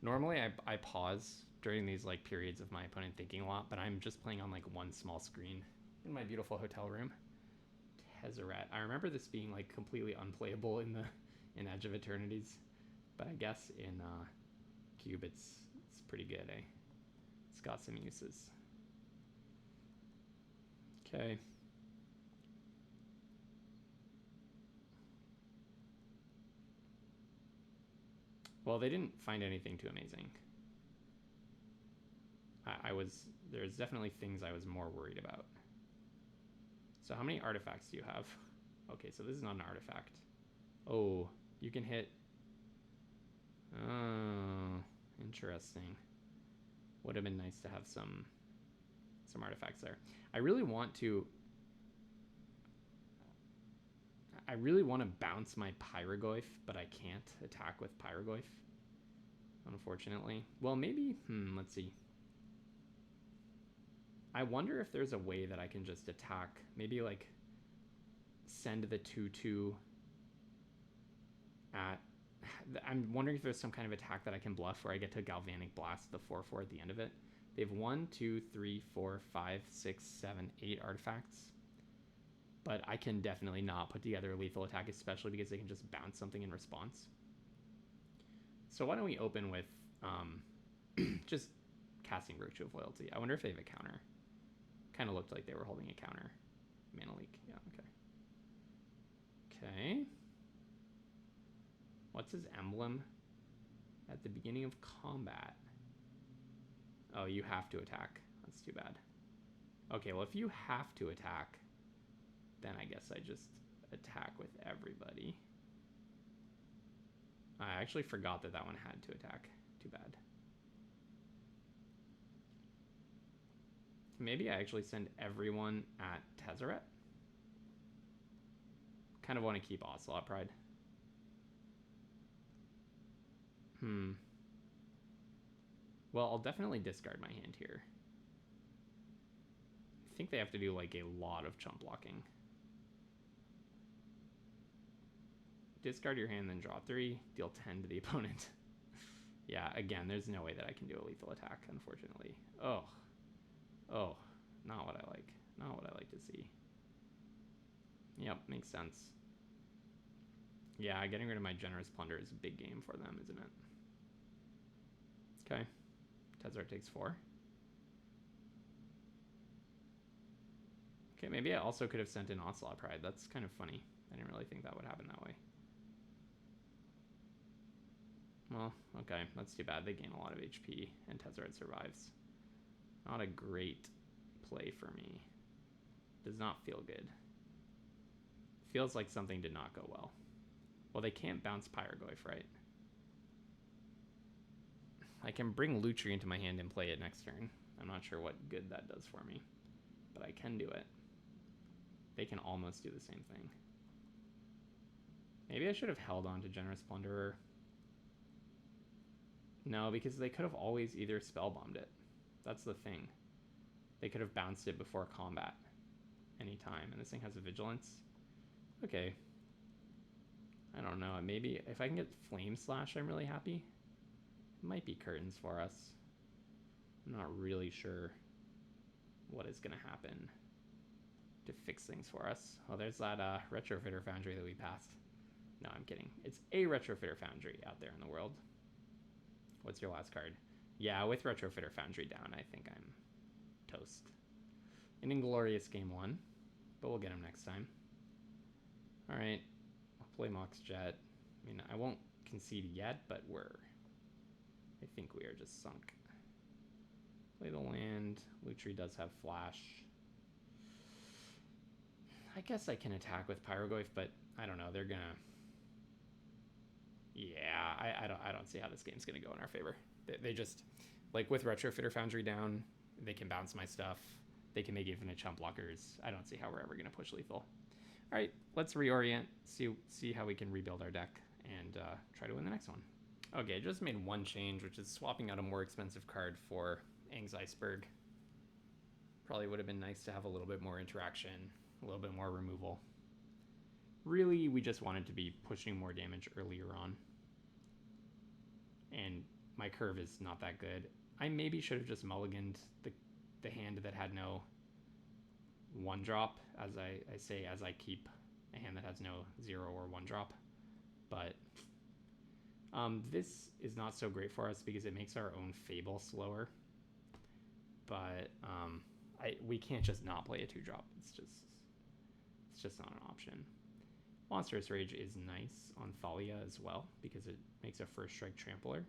Normally I pause during these like periods of my opponent thinking a lot, but I'm just playing on like one small screen in my beautiful hotel room. Tezzeret. I remember this being like completely unplayable in Edge of Eternities, but I guess in Cube it's pretty good, eh? It's got some uses. Okay. Well, they didn't find anything too amazing. There's definitely things I was more worried about. So how many artifacts do you have? Okay, so this is not an artifact. Oh, you can hit... Oh, interesting. Would have been nice to have some artifacts there. I really want to bounce my Pyrogoyf, but I can't attack with Pyrogoyf, unfortunately. Well, maybe, let's see. I wonder if there's a way that I can just attack, maybe like send the 2/2 at... I'm wondering if there's some kind of attack that I can bluff where I get to Galvanic Blast the 4/4 at the end of it. They have 1, 2, 3, 4, 5, 6, 7, 8 artifacts. But I can definitely not put together a lethal attack, especially because they can just bounce something in response. So why don't we open with just casting Virtue of Loyalty. I wonder if they have a counter. Kind of looked like they were holding a counter. Mana Leak. Yeah, okay. Okay. What's his emblem? At the beginning of combat. Oh, you have to attack. That's too bad. Okay, well, if you have to attack, then I guess I just attack with everybody. I actually forgot that one had to attack. Too bad. Maybe I actually send everyone at Tezzeret. Kind of want to keep Ocelot Pride. Well, I'll definitely discard my hand here. I think they have to do like a lot of chump blocking. Discard your hand, then draw 3, deal 10 to the opponent. Yeah, again, there's no way that I can do a lethal attack, unfortunately. Oh, not what I like. Not what I like to see. Yep, makes sense. Yeah, getting rid of my Generous Plunder is a big game for them, isn't it? Okay. Tezzeret takes 4. Okay, maybe I also could have sent in Ocelot Pride. That's kind of funny. I didn't really think that would happen that way. Well, okay, that's too bad. They gain a lot of HP, and Tezzeret survives. Not a great play for me. Does not feel good. Feels like something did not go well. Well, they can't bounce Pyrogoyf, right? I can bring Lutri into my hand and play it next turn. I'm not sure what good that does for me, but I can do it. They can almost do the same thing. Maybe I should have held on to Generous Plunderer. No, because they could have always either spellbombed it. That's the thing. They could have bounced it before combat anytime, and this thing has a vigilance. Okay. I don't know. Maybe if I can get Flame Slash, I'm really happy. It might be curtains for us. I'm not really sure what is going to happen to fix things for us. Oh, there's that Retrofitter Foundry that we passed. No, I'm kidding. It's a Retrofitter Foundry out there in the world. What's your last card? Yeah, with Retrofitter Foundry down, I think I'm toast. An inglorious game 1, but we'll get him next time. All right, I'll play Mox Jet. I mean, I won't concede yet, but I think we are just sunk. Play the land. Lutri does have flash. I guess I can attack with Pyrogoyf, but I don't know. They're gonna. Yeah, I don't see how this game's gonna go in our favor. They just, like with Retrofitter Foundry down, they can bounce my stuff. They can make infinite chump blockers. I don't see how we're ever gonna push lethal. All right, let's reorient, see how we can rebuild our deck, and try to win the next one. Okay, just made one change, which is swapping out a more expensive card for Aang's Iceberg. Probably would have been nice to have a little bit more interaction, a little bit more removal. Really, we just wanted to be pushing more damage earlier on. And my curve is not that good. I maybe should have just mulliganed the hand that had no 1-drop, as I say, as I keep a hand that has no 0 or 1-drop. But this is not so great for us because it makes our own Fable slower. But we can't just not play a 2-drop. It's just not an option. Monstrous Rage is nice on Thalia as well because it makes a first strike trampler,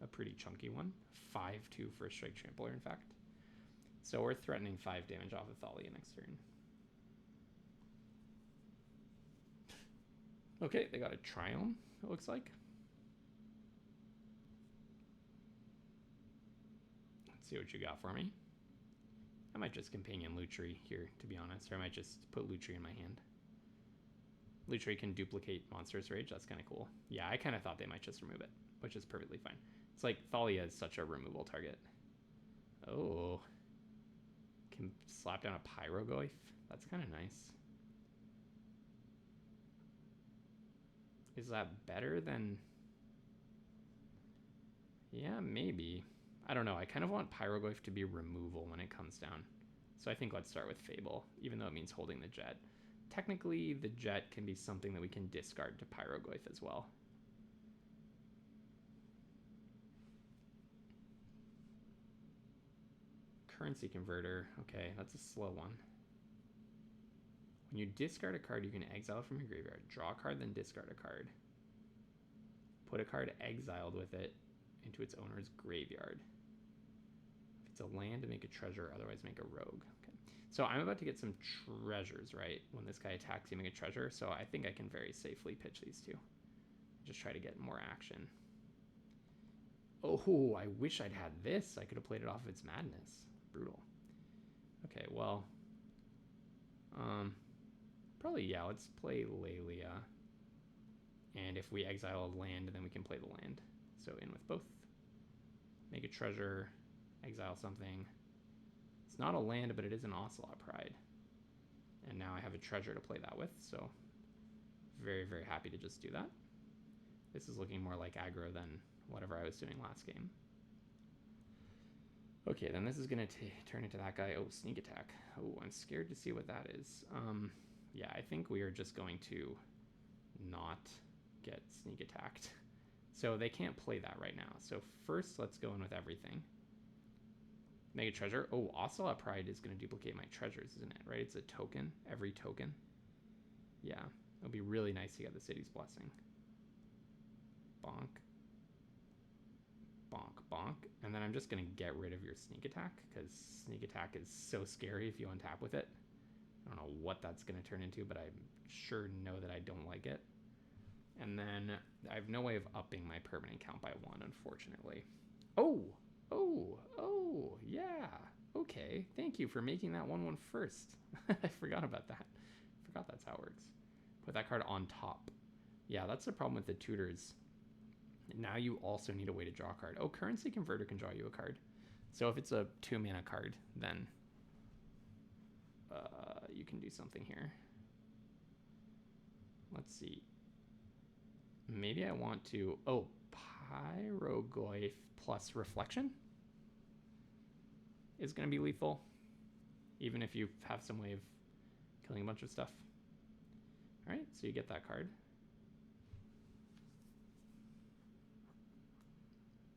a pretty chunky one. 5/2 first strike trampler, in fact. So we're threatening 5 damage off of Thalia next turn. Okay, they got a Triome, it looks like. Let's see what you got for me. I might just companion Lutri here, to be honest, or I might just put Lutri in my hand. Lutri can duplicate Monstrous Rage. That's kind of cool. Yeah, I kind of thought they might just remove it, which is perfectly fine. It's like Thalia is such a removal target. Oh. Can slap down a Pyrogoyf. That's kind of nice. Is that better than... Yeah, maybe. I don't know. I kind of want Pyrogoyf to be removal when it comes down. So I think let's start with Fable, even though it means holding the Jet. Technically, the Jet can be something that we can discard to Pyrogoyf as well. Currency Converter. Okay, that's a slow one. When you discard a card, you can exile it from your graveyard. Draw a card, then discard a card. Put a card exiled with it into its owner's graveyard. If it's a land, make a treasure, otherwise make a rogue. Okay. So I'm about to get some treasures, right? When this guy attacks, you make a treasure. So I think I can very safely pitch these two. Just try to get more action. Oh, I wish I'd had this. I could have played it off of its madness. Brutal. Okay, well. Probably, yeah, let's play Lelia. And if we exile a land, then we can play the land. So in with both. Make a treasure. Exile something. It's not a land, but it is an Ocelot Pride. And now I have a treasure to play that with, so very, very happy to just do that. This is looking more like aggro than whatever I was doing last game. Okay, then this is going to turn into that guy. Oh, sneak attack. Oh, I'm scared to see what that is. Yeah, I think we are just going to not get sneak attacked. So they can't play that right now. So first, let's go in with everything. Make a treasure. Oh, Ocelot Pride is going to duplicate my treasures, isn't it? Right? It's a token. Every token. Yeah. It'll be really nice to get the City's Blessing. Bonk. Bonk, bonk. And then I'm just going to get rid of your sneak attack, because sneak attack is so scary if you untap with it. I don't know what that's going to turn into, but I sure know that I don't like it. And then I have no way of upping my permanent count by 1, unfortunately. Oh, yeah. Okay, thank you for making that 1/1 first. I forgot about that. I forgot that's how it works. Put that card on top. Yeah, that's the problem with the tutors. Now you also need a way to draw a card. Oh, Currency Converter can draw you a card. So if it's a 2-mana card, then you can do something here. Let's see. Maybe I want to... Oh, Pyroglyph plus Reflection is going to be lethal, even if you have some way of killing a bunch of stuff. All right, so you get that card.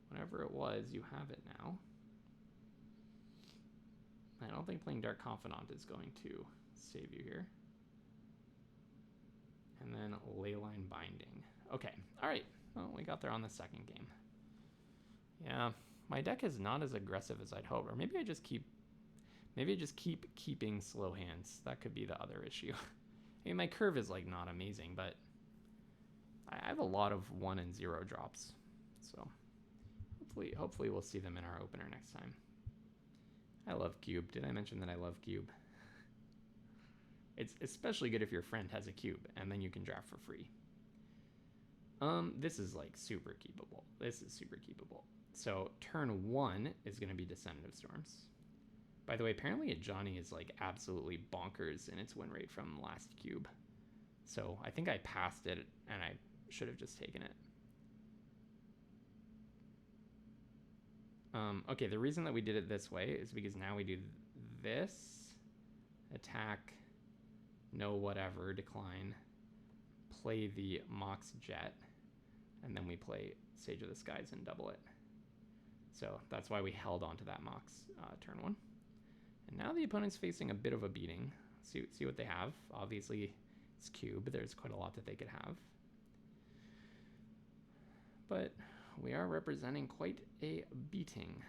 Whatever it was, you have it now. I don't think playing Dark Confidant is going to save you here. And then Leyline Binding. Okay, all right. Well, we got there on the second game. Yeah, my deck is not as aggressive as I'd hope, or maybe I just keep keeping slow hands. That could be the other issue. I mean, my curve is like not amazing, but I have a lot of 1 and 0 drops, so hopefully we'll see them in our opener next time. I love cube. Did I mention that I love cube? It's especially good if your friend has a cube, and then you can draft for free. This is like super keepable. This is super keepable. So turn 1 is going to be Descendant of Storms. By the way, apparently Johnny is like absolutely bonkers in its win rate from last cube. So I think I passed it, and I should have just taken it. Okay, the reason that we did it this way is because now we do this, attack, no whatever, decline, play the Mox Jet, and then we play Sage of the Skies and double it. So that's why we held on to that Mox turn 1. And now the opponent's facing a bit of a beating. See what they have. Obviously, it's cube. There's quite a lot that they could have. But we are representing quite a beating.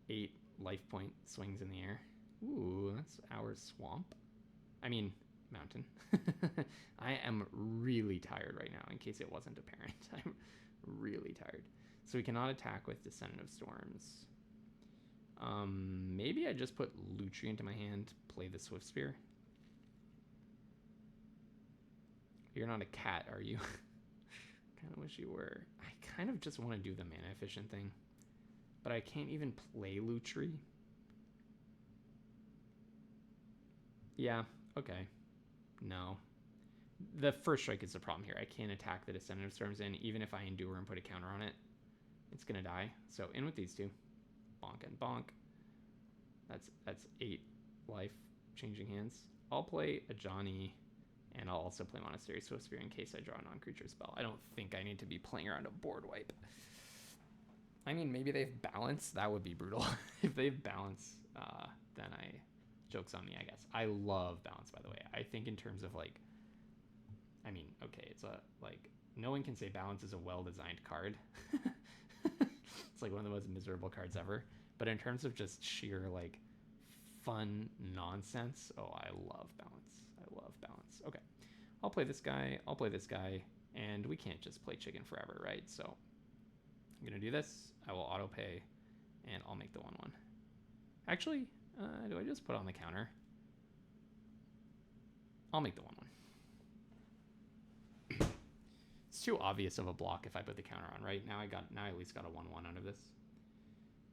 8 life point swings in the air. Ooh, that's our swamp. I mean, mountain. I am really tired right now, in case it wasn't apparent. I'm really tired. So we cannot attack with Descendant of Storms. Maybe I just put Lutri into my hand, play the Swift Spear. You're not a cat, are you? Kind of wish you were. I kind of just want to do the mana efficient thing, but I can't even play Lutri. Yeah, okay. No. The first strike is the problem here. I can't attack the Descendant of Storms in, even if I endure and put a counter on it. It's gonna die. So in with these two. Bonk and bonk. That's 8 life, changing hands. I'll play a Johnny, and I'll also play Monastery Swift Spear in case I draw a non-creature spell. I don't think I need to be playing around a board wipe. I mean, maybe they have balance. That would be brutal. If they have balance, then joke's on me, I guess. I love balance, by the way. I think in terms of like, I mean, okay, it's like, no one can say balance is a well-designed card. It's like one of the most miserable cards ever. But in terms of just sheer like fun nonsense, oh, I love balance. I love balance. Okay, I'll play this guy. I'll play this guy, and we can't just play chicken forever, right? So I'm gonna do this. I will auto pay, and I'll make the 1/1. Actually, do I just put on the counter? I'll make the 1/1. It's too obvious of a block if I put the counter on, right? Now I at least got a 1/1 out of this.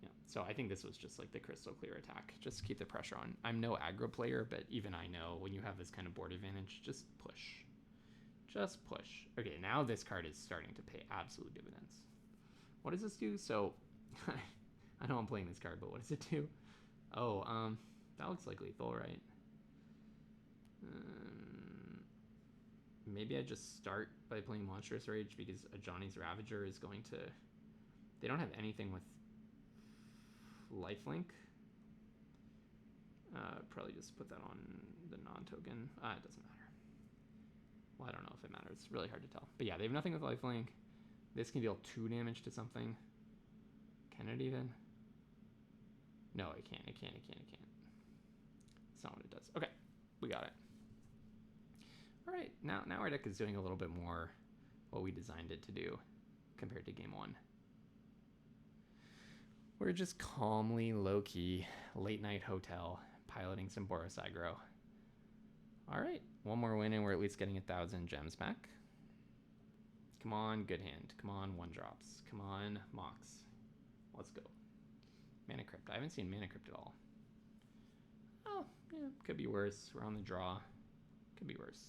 Yeah, so I think this was just like the crystal clear attack. Just keep the pressure on. I'm no aggro player, but even I know when you have this kind of board advantage, just push. Just push. Okay, now this card is starting to pay absolute dividends. What does this do? So, I know I'm playing this card, but what does it do? Oh, that looks like lethal, right? Maybe I just start by playing Monstrous Rage because a Johnny's Ravager is going to... They don't have anything with lifelink. Probably just put that on the non-token. It doesn't matter. Well, I don't know if it matters. It's really hard to tell. But yeah, they have nothing with lifelink. This can deal 2 damage to something. Can it even? No, it can't. It can't. That's not what it does. Okay, we got it. All right, now our deck is doing a little bit more what we designed it to do compared to game one. We're just calmly, low-key, late-night hotel, piloting some Boros aggro. All right, one more win and we're at least getting 1,000 gems back. Come on, good hand. Come on, one drops. Come on, Mox. Let's go. Mana Crypt. I haven't seen Mana Crypt at all. Oh, yeah, could be worse. We're on the draw. Could be worse.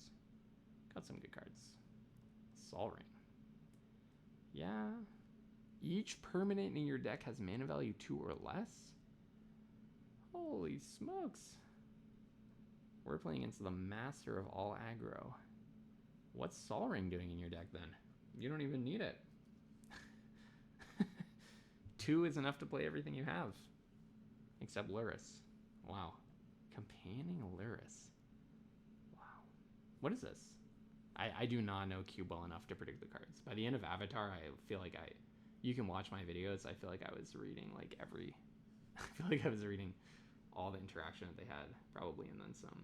Got some good cards. Sol Ring. Yeah. Each permanent in your deck has mana value 2 or less? Holy smokes. We're playing against the master of all aggro. What's Sol Ring doing in your deck then? You don't even need it. 2 is enough to play everything you have. Except Luris. Wow. Campaigning Luris. Wow. What is this? I do not know Cube well enough to predict the cards. By the end of Avatar, I feel like you can watch my videos. I feel like I was reading like every... I feel like I was reading all the interaction that they had, probably, and then some.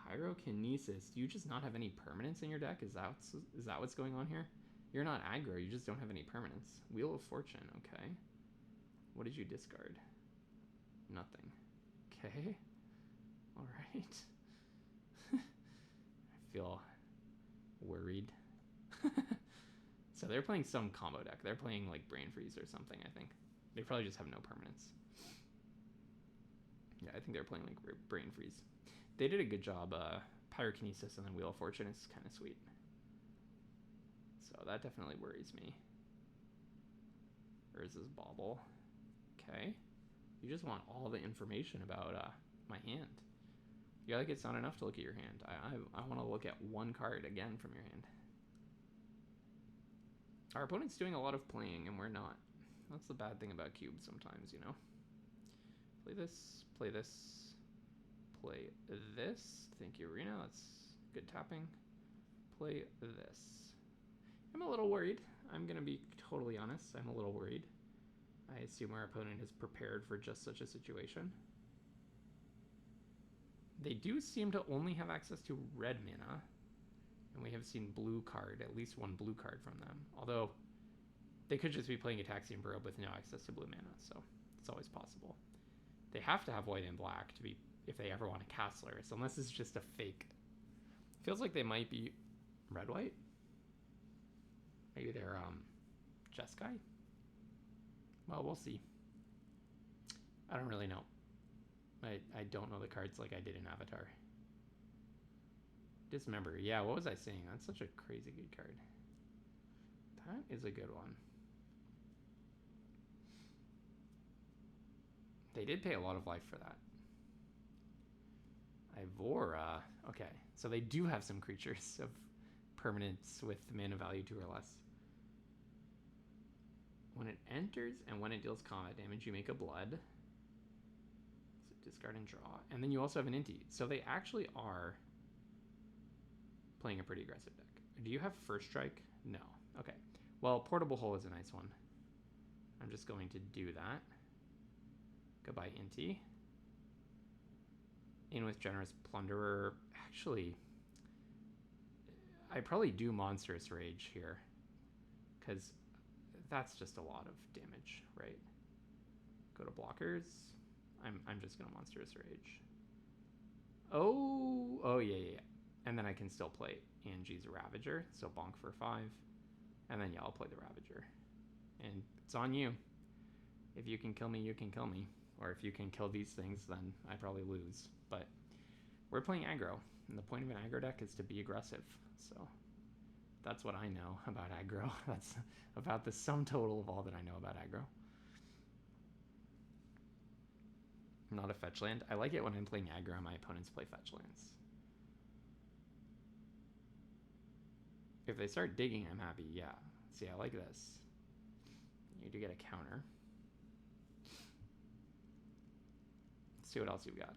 Pyrokinesis. Do you just not have any permanents in your deck? Is that what's going on here? You're not aggro, you just don't have any permanents. Wheel of Fortune, okay. What did you discard? Nothing. Okay. Alright. I feel worried. So they're playing some combo deck. They're playing like Brain Freeze or something, I think. They probably just have no permanents. Yeah, I think they're playing like Brain Freeze. They did a good job. Pyrokinesis and then Wheel of Fortune is kind of sweet. So that definitely worries me. Or is this Bauble? Okay. You just want all the information about my hand. You're like, it's not enough to look at your hand. I want to look at one card again from your hand. Our opponent's doing a lot of playing and we're not. That's the bad thing about cubes sometimes, you know? Play this, play this, play this. Thank you, Arena. That's good tapping. Play this. I'm a little worried. I'm going to be totally honest. I'm a little worried. I assume our opponent is prepared for just such a situation. They do seem to only have access to red mana. And we have seen blue card, at least one blue card from them. Although, they could just be playing a Taxian Burrow with no access to blue mana, so it's always possible. They have to have white and black to be, if they ever want to cast Luris, unless it's just a fake. Feels like they might be red-white. Maybe they're, Jeskai? Well, we'll see. I don't really know. I don't know the cards like I did in Avatar. Dismember. Yeah, what was I saying? That's such a crazy good card. That is a good one. They did pay a lot of life for that. Ivora. Okay, so they do have some creatures of permanence with mana value 2 or less. When it enters and when it deals combat damage, you make a blood. So discard and draw. And then you also have an Inti. So they actually are playing a pretty aggressive deck. Do you have First Strike? No. Okay. Well, Portable Hole is a nice one. I'm just going to do that. Goodbye, Inti. In with Generous Plunderer. Actually, I probably do Monstrous Rage here. Because that's just a lot of damage, right? Go to blockers. I'm just going to Monstrous Rage. Oh, yeah. And then I can still play Angie's Ravager, so bonk for 5. And then, yeah, I'll play the Ravager. And it's on you. If you can kill me, you can kill me. Or if you can kill these things, then I probably lose. But we're playing aggro, and the point of an aggro deck is to be aggressive. So that's what I know about aggro. That's about the sum total of all that I know about aggro. Not a fetch land. I like it when I'm playing aggro and my opponents play fetch lands. If they start digging, I'm happy. Yeah. See, I like this. You do get a counter. Let's see what else you've got.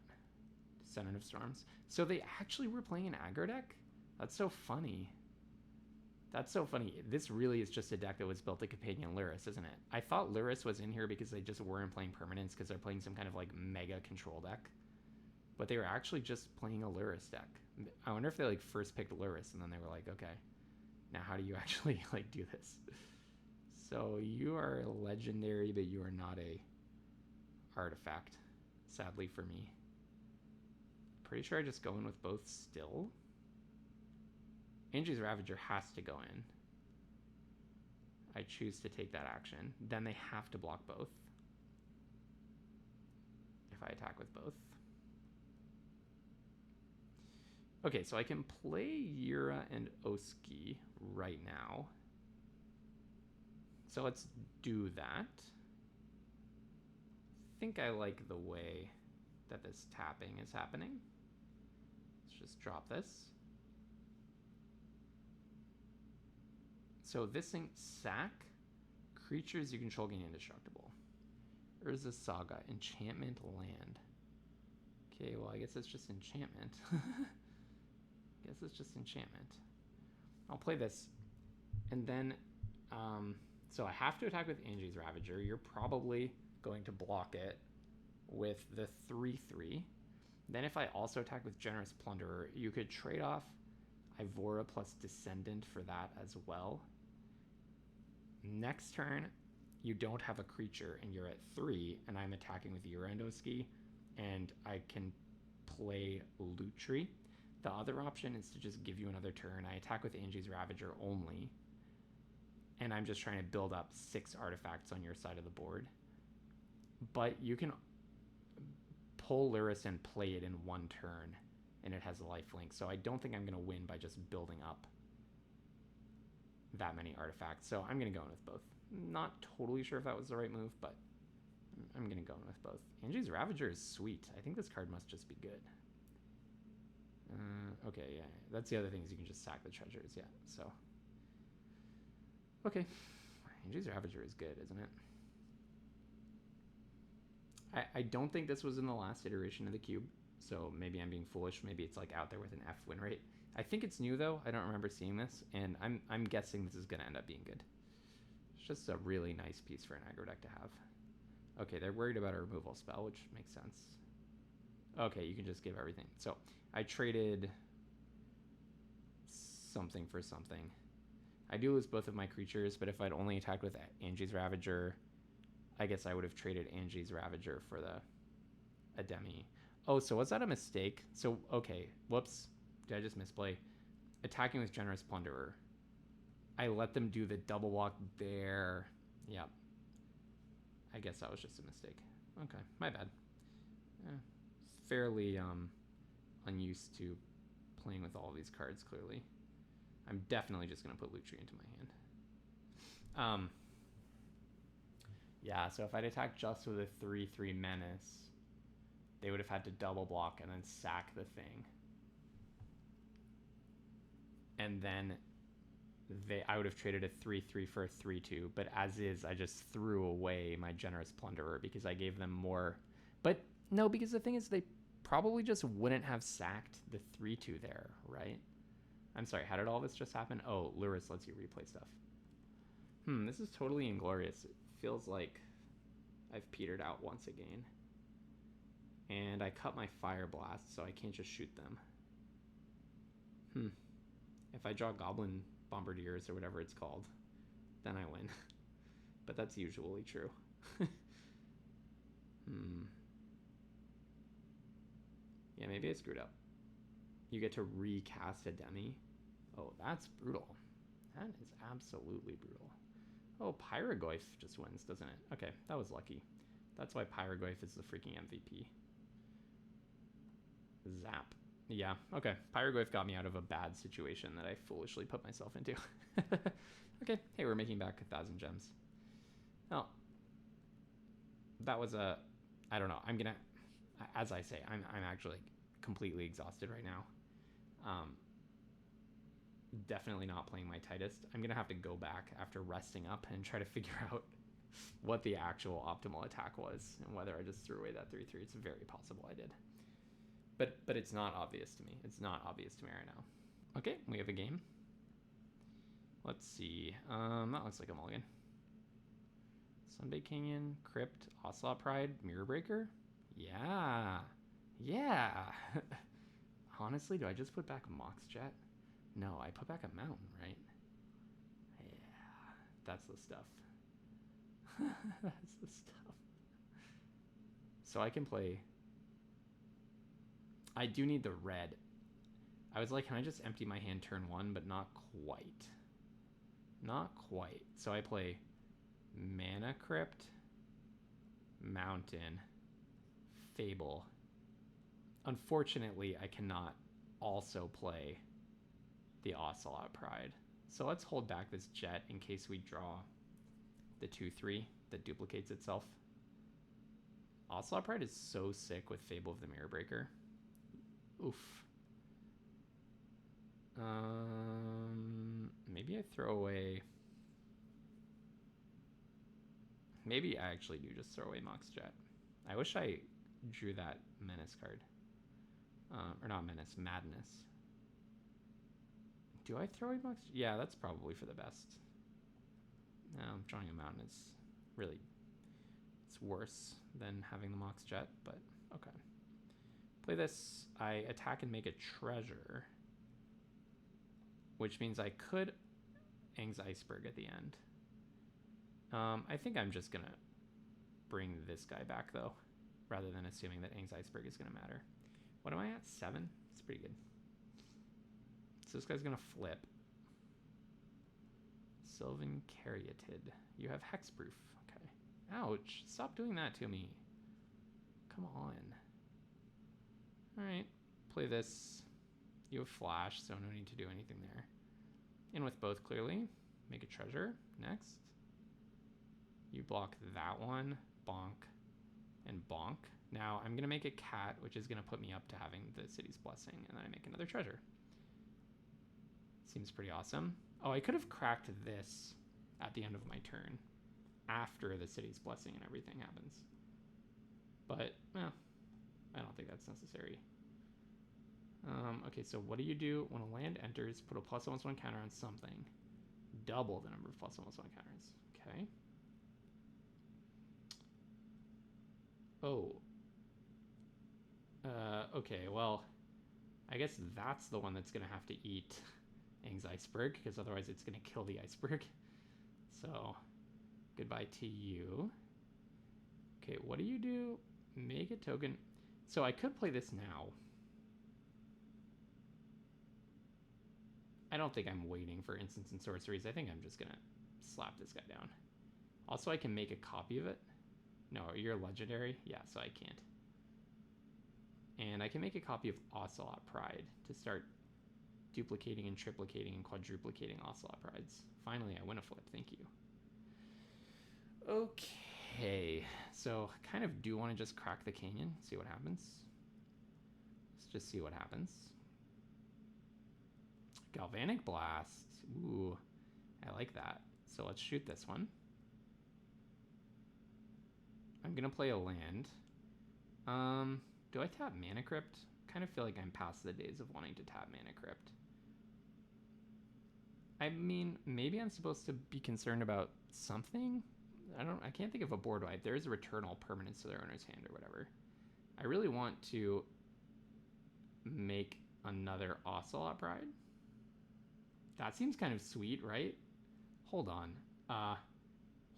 Descendant of Storms. So they actually were playing an aggro deck? That's so funny. That's so funny. This really is just a deck that was built to companion Luris, isn't it? I thought Luris was in here because they just weren't playing permanents because they're playing some kind of like mega control deck. but they were actually just playing a Lurrus deck. I wonder if they like first picked Lurrus and then they were like, okay, now how do you actually like do this? So you are legendary, but you are not a artifact, sadly for me. Pretty sure I just go in with both still. Angie's Ravager has to go in. I choose to take that action. Then they have to block both. If I attack with both. Okay, so I can play Yura and Oski right now. So let's do that. I think I like the way that this tapping is happening. Let's just drop this. So this thing, sack, creatures you control gain indestructible. Urza Saga, enchantment land. Okay, well I guess it's just enchantment. Guess it's just enchantment. I'll play this. And then, so I have to attack with Angie's Ravager. You're probably going to block it with the 3/3. Then if I also attack with Generous Plunderer, you could trade off Ivora plus Descendant for that as well. Next turn, you don't have a creature and you're at 3, and I'm attacking with Urandoski, and I can play Lutri. The other option is to just give you another turn. I attack with Angie's Ravager only, and I'm just trying to build up 6 artifacts on your side of the board. But you can pull Lurrus and play it in one turn, and it has a lifelink. So I don't think I'm going to win by just building up that many artifacts. So I'm going to go in with both. Not totally sure if that was the right move, but I'm going to go in with both. Angie's Ravager is sweet. I think this card must just be good. Okay, yeah. That's the other thing, is you can just sack the treasures, yeah. So, okay. Angie's Ravager is good, isn't it? I don't think this was in the last iteration of the cube, so maybe I'm being foolish. Maybe it's like out there with an F win rate. I think it's new though. I don't remember seeing this, and I'm guessing this is going to end up being good. It's just a really nice piece for an aggro deck to have. Okay, they're worried about a removal spell, which makes sense. Okay, you can just give everything. So I traded something for something. I do lose both of my creatures, but if I'd only attacked with Angie's Ravager, I guess I would have traded Angie's Ravager for the Ademi. Oh, so was that a mistake? So, okay, whoops. Did I just misplay? Attacking with Generous Plunderer. I let them do the double walk there. Yep. I guess that was just a mistake. Okay, my bad. Fairly unused to playing with all these cards, clearly. I'm definitely just going to put Lutri into my hand. Yeah, so if I'd attacked just with a 3/3 Menace, they would have had to double block and then sack the thing. And then I would have traded a 3/3 for a 3/2, but as is, I just threw away my Generous Plunderer because I gave them more. But no, because the thing is, they probably just wouldn't have sacked the 3/2 there, right? I'm sorry, how did all this just happen? Oh, Lurrus lets you replay stuff. This is totally inglorious. It feels like I've petered out once again. And I cut my Fire Blast, so I can't just shoot them. If I draw Goblin Bombardiers or whatever it's called, then I win. But that's usually true. Yeah, maybe I screwed up. You get to recast a Demi. Oh, that's brutal. That is absolutely brutal. Oh, Pyrogoyf just wins, doesn't it? Okay, that was lucky. That's why Pyrogoyf is the freaking MVP. Zap. Yeah, okay. Pyrogoyf got me out of a bad situation that I foolishly put myself into. Okay, hey, we're making back 1,000 gems. Oh, that was a... I don't know. I'm gonna... As I say, I'm actually completely exhausted right now. Definitely not playing my tightest. I'm gonna have to go back after resting up and try to figure out what the actual optimal attack was and whether I just threw away that 3/3. It's very possible I did. But it's not obvious to me. It's not obvious to me right now. Okay, we have a game. Let's see. That looks like a mulligan. Sunbaked Canyon, Crypt, Ocelot Pride, Mirror Breaker. Yeah. Yeah. Honestly, do I just put back a Mox Jet? No, I put back a Mountain, right? Yeah, that's the stuff. That's the stuff. So I can play... I do need the red. I was like, can I just empty my hand turn 1? But not quite. Not quite. So I play Mana Crypt, Mountain, Fable. Unfortunately, I cannot also play the Ocelot Pride. So let's hold back this Jet in case we draw the 2-3 that duplicates itself. Ocelot Pride is so sick with Fable of the Mirror Breaker. Oof. Maybe I throw away... Maybe I actually do just throw away Mox Jet. I wish I drew that Menace card. Or not Menace, Madness. Do I throw away Mox? Yeah, that's probably for the best. No, drawing a Mountain is really... It's worse than having the Mox Jet, but okay. Play this. I attack and make a treasure. Which means I could Aang's Iceberg at the end. I think I'm just going to bring this guy back, though, rather than assuming that Aang's Iceberg is going to matter. What am I at? 7? It's pretty good. So this guy's going to flip. Sylvan Caryatid. You have Hexproof. Okay. Ouch. Stop doing that to me. Come on. All right. Play this. You have Flash, so no need to do anything there. In with both, clearly. Make a treasure. Next. You block that one. Bonk. And bonk. Now, I'm going to make a cat, which is going to put me up to having the City's Blessing, and then I make another treasure. Seems pretty awesome. Oh, I could have cracked this at the end of my turn, after the City's Blessing and everything happens. But, well, I don't think that's necessary. Okay, so what do you do when a land enters? Put a +1/+1 counter on something. Double the number of +1/+1 counters. Okay. Oh. Okay, well, I guess that's the one that's going to have to eat Aang's Iceberg, because otherwise it's going to kill the Iceberg. So, goodbye to you. Okay, what do you do? Make a token. So I could play this now. I don't think I'm waiting for instants and sorceries. I think I'm just going to slap this guy down. Also, I can make a copy of it. No, you're legendary? Yeah, so I can't. And I can make a copy of Ocelot Pride to start duplicating and triplicating and quadruplicating Ocelot Prides. Finally, I win a flip. Thank you. Okay, so I kind of do want to just crack the canyon, see what happens. Let's just see what happens. Galvanic Blast. Ooh, I like that. So let's shoot this one. I'm going to play a land. Do I tap Mana Crypt? Kind of feel like I'm past the days of wanting to tap Mana Crypt. I mean, maybe I'm supposed to be concerned about something? I can't think of a board wipe. There is a returnal permanence to their owner's hand or whatever. I really want to make another Ocelot Pride. That seems kind of sweet, right? Hold on.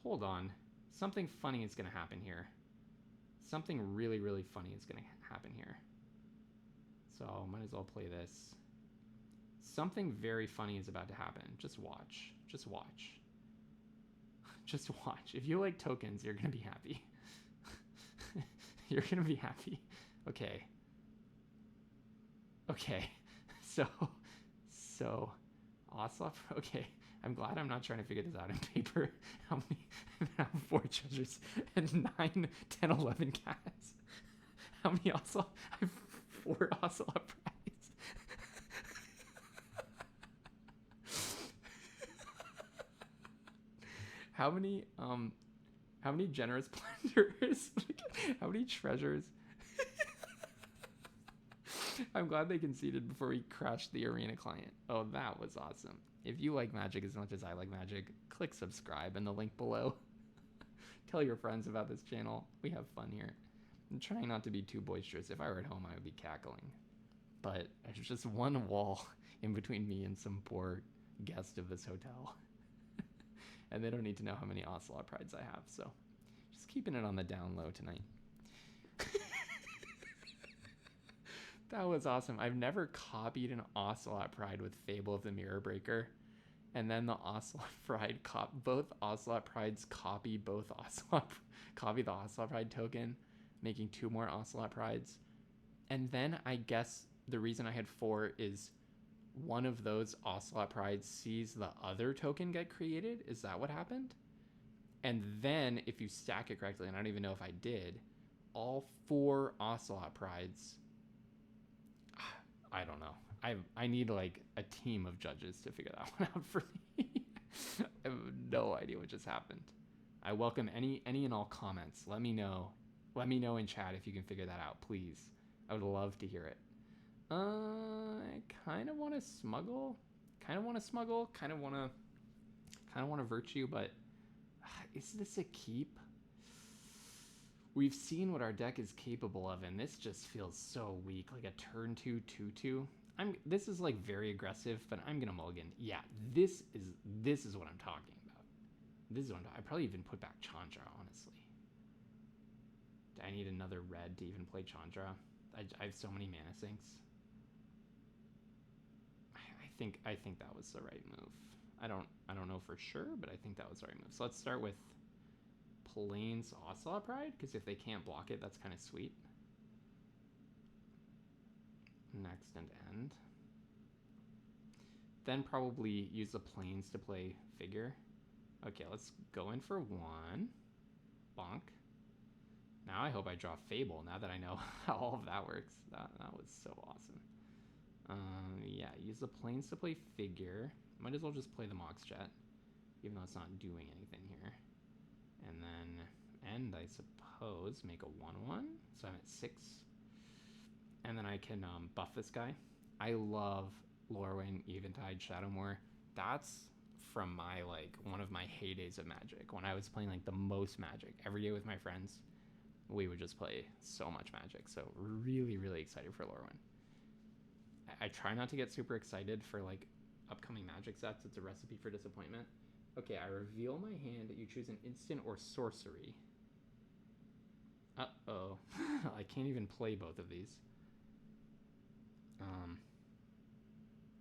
Hold on. Something funny is going to happen here. Something really, really funny is going to happen here. So might as well play this. Something very funny is about to happen. Just watch. Just watch. Just watch. If you like tokens, you're going to be happy. You're going to be happy. Okay. Okay. So, Ocelot. Okay. I'm glad I'm not trying to figure this out in paper. How many? I have 4 treasures and 9, 10, 11 cats. How many Ocelot? I have 4 Ocelot Prides. How many generous plunders? How many treasures? I'm glad they conceded before we crashed the arena client. Oh, that was awesome. If you like Magic as much as I like Magic, click subscribe in the link below. Tell your friends about this channel. We have fun here. I'm trying not to be too boisterous. If I were at home, I would be cackling. But there's just one wall in between me and some poor guest of this hotel. And they don't need to know how many ocelot prides I have, so just keeping it on the down low tonight. That was awesome. I've never copied an ocelot pride with Fable of the Mirror Breaker, and then the ocelot pride both ocelot prides copy the ocelot pride token, making 2 more ocelot prides. And then I guess the reason I had 4 is one of those ocelot prides sees the other token get created. Is that what happened? And then if you stack it correctly, and I don't even know if I did, all 4 ocelot prides, I don't know. I need like a team of judges to figure that one out for me. I have no idea what just happened. I welcome any and all comments. Let me know. Let me know in chat if you can figure that out, please. I would love to hear it. I kind of want to smuggle. Kind of want to virtue, but is this a keep? We've seen what our deck is capable of, and this just feels so weak. Like a turn 2 2/2. This is like very aggressive, but I'm gonna mulligan. Yeah, this is what I'm talking about. This is what I'd probably even put back Chandra, honestly. Do I need another red to even play Chandra? I have so many mana sinks. I think that was the right move. I don't know for sure, but I think that was the right move. So let's start with Plains Ocelot Pride, because if they can't block it, that's kind of sweet. Next and end. Then probably use the Plains to play Figure. Okay, let's go in for 1. Bonk. Now I hope I draw Fable, now that I know how all of that works. That was so awesome. Yeah, use the Plains to play Figure. Might as well just play the Mox Jet, even though it's not doing anything here. And then end, I suppose, make a 1/1. So I'm at 6. And then I can buff this guy. I love Lorwyn, Eventide, Shadowmoor. That's from my, like, one of my heydays of Magic. When I was playing, like, the most Magic. Every day with my friends, we would just play so much Magic. So really, really excited for Lorwyn. I try not to get super excited for, like, upcoming Magic sets. It's a recipe for disappointment. Okay, I reveal my hand. You choose an instant or sorcery. Uh-oh. I can't even play both of these.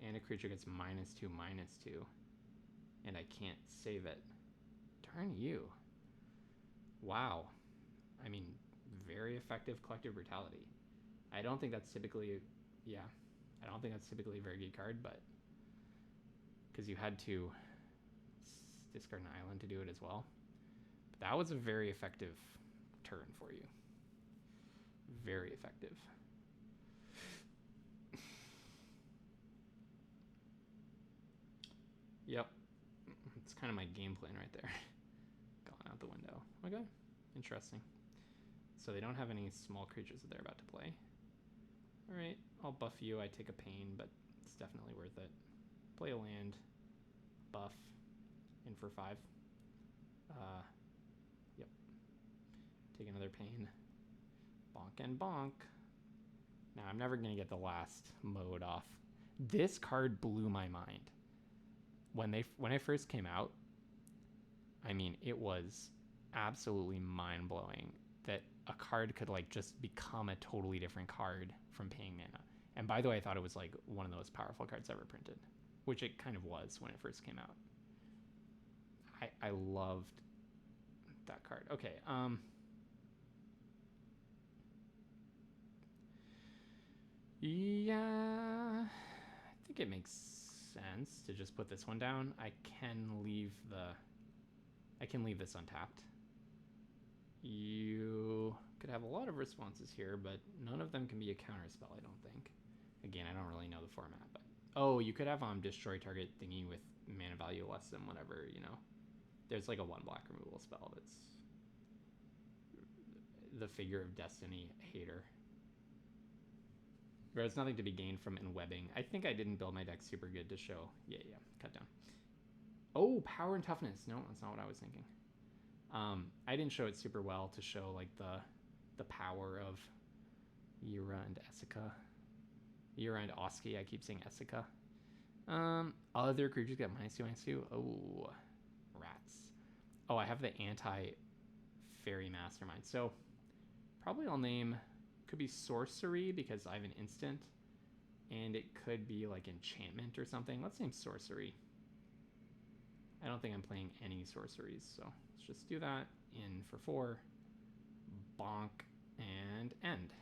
And a creature gets -2/-2. And I can't save it. Darn you. Wow. I mean, very effective Collective Brutality. I don't think that's typically... Yeah. I don't think that's typically a very good card, but... Because you had to discard an island to do it as well. But that was a very effective turn for you. Very effective. Yep. It's kind of my game plan right there. Gone out the window. Okay. Interesting. So they don't have any small creatures that they're about to play. Alright, I'll buff you. I take a pain, but it's definitely worth it. Play a land. Buff. In for 5. Yep. Take another pain. Bonk and bonk. Now, I'm never going to get the last mode off. This card blew my mind. When it first came out, I mean, it was absolutely mind-blowing that a card could, like, just become a totally different card from paying mana. And by the way, I thought it was, like, one of the most powerful cards ever printed, which it kind of was when it first came out. I loved that card. Okay, yeah, I think it makes sense to just put this one down. I can leave this untapped. You could have a lot of responses here, but none of them can be a counter spell, I don't think. Again, I don't really know the format, but oh, you could have destroy target thingy with mana value less than whatever, you know. There's like a 1 black removal spell that's the Figure of Destiny hater. There's nothing to be gained from in-webbing. I think I didn't build my deck super good to show. Yeah, cut down. Oh, power and toughness. No, that's not what I was thinking. I didn't show it super well to show like the the power of Yura and Essica. Yura and Oski, I keep saying Essica. Other creatures get -2/-2. Oh, rats. Oh, I have the anti-fairy mastermind. So probably I'll name, could be sorcery because I have an instant, and it could be like enchantment or something. Let's name sorcery. I don't think I'm playing any sorceries, so let's just do that. In for 4, bonk, and end.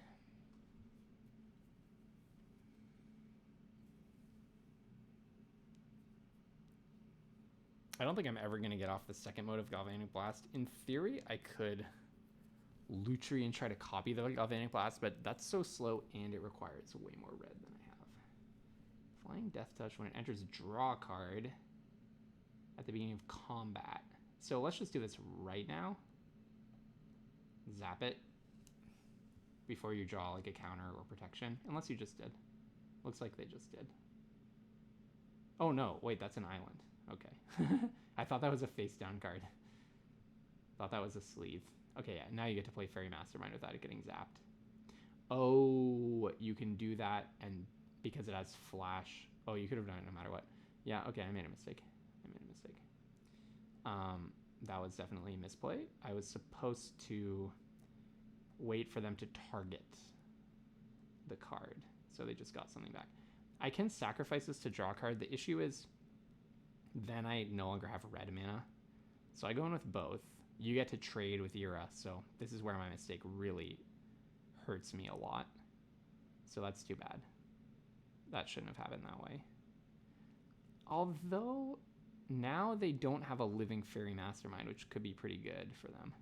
I don't think I'm ever going to get off the second mode of Galvanic Blast. In theory, I could Lutri and try to copy the Galvanic Blast, but that's so slow and it requires way more red than I have. Flying Death Touch when it enters draw card at the beginning of combat. So let's just do this right now. Zap it before you draw like a counter or protection, unless you just did. Looks like they just did. Oh no, wait, that's an island. Okay. I thought that was a face down card. Thought that was a sleeve. Okay, yeah, now you get to play Fairy Mastermind without it getting zapped. Oh, you can do that, and because it has flash. Oh, you could have done it no matter what. Yeah, okay, I made a mistake. That was definitely a misplay. I was supposed to wait for them to target the card, so they just got something back. I can sacrifice this to draw a card. The issue is then I no longer have red mana. So I go in with both. You get to trade with Yura, so this is where my mistake really hurts me a lot. So that's too bad. That shouldn't have happened that way. Although now they don't have a living Fairy Mastermind, which could be pretty good for them.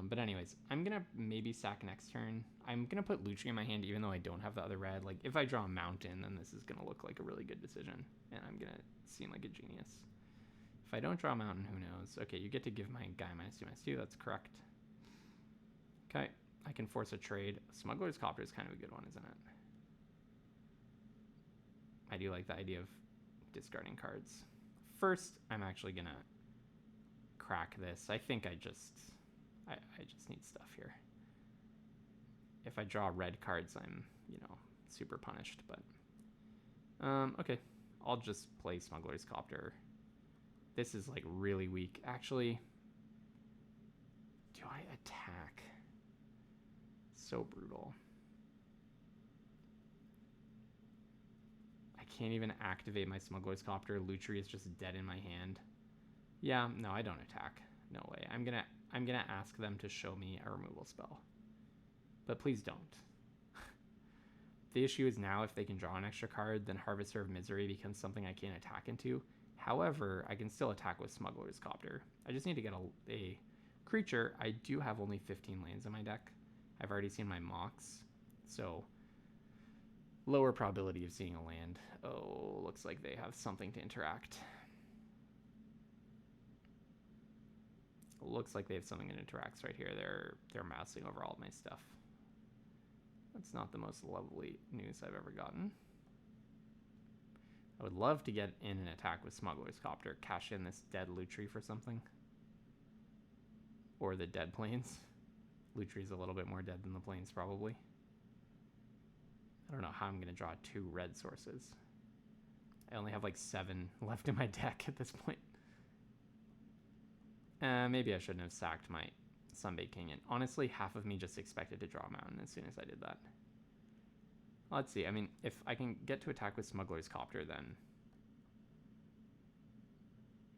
But anyways, I'm going to maybe sack next turn. I'm going to put Lutri in my hand even though I don't have the other red. Like, if I draw a mountain, then this is going to look like a really good decision. And I'm going to seem like a genius. If I don't draw a mountain, who knows? Okay, you get to give my guy -2/-2. That's correct. Okay, I can force a trade. Smuggler's Copter is kind of a good one, isn't it? I do like the idea of discarding cards. First, I'm actually going to crack this. I think I just need stuff here. If I draw red cards, I'm, you know, super punished, but okay. I'll just play Smuggler's Copter. This is like really weak. Actually, do I attack? So brutal. I can't even activate my Smuggler's Copter. Lutri is just dead in my hand. Yeah, no, I don't attack. No way. I'm gonna ask them to show me a removal spell. But please don't. The issue is now if they can draw an extra card, then Harvester of Misery becomes something I can't attack into. However, I can still attack with Smuggler's Copter. I just need to get a creature. I do have only 15 lands in my deck. I've already seen my mocks, so lower probability of seeing a land. Oh, looks like they have something to interact. Looks like they have something that interacts right here. They're mousing over all of my stuff. That's not the most lovely news I've ever gotten. I would love to get in an attack with Smuggler's Copter, cash in this dead Lutri for something. Or the dead plains. Lutri's a little bit more dead than the plains, probably. I don't know how I'm going to draw 2 red sources. I only have like 7 left in my deck at this point. Maybe I shouldn't have sacked my Sunbaked King. And honestly, half of me just expected to draw a mountain as soon as I did that. Let's see. I mean, if I can get to attack with Smuggler's Copter, then...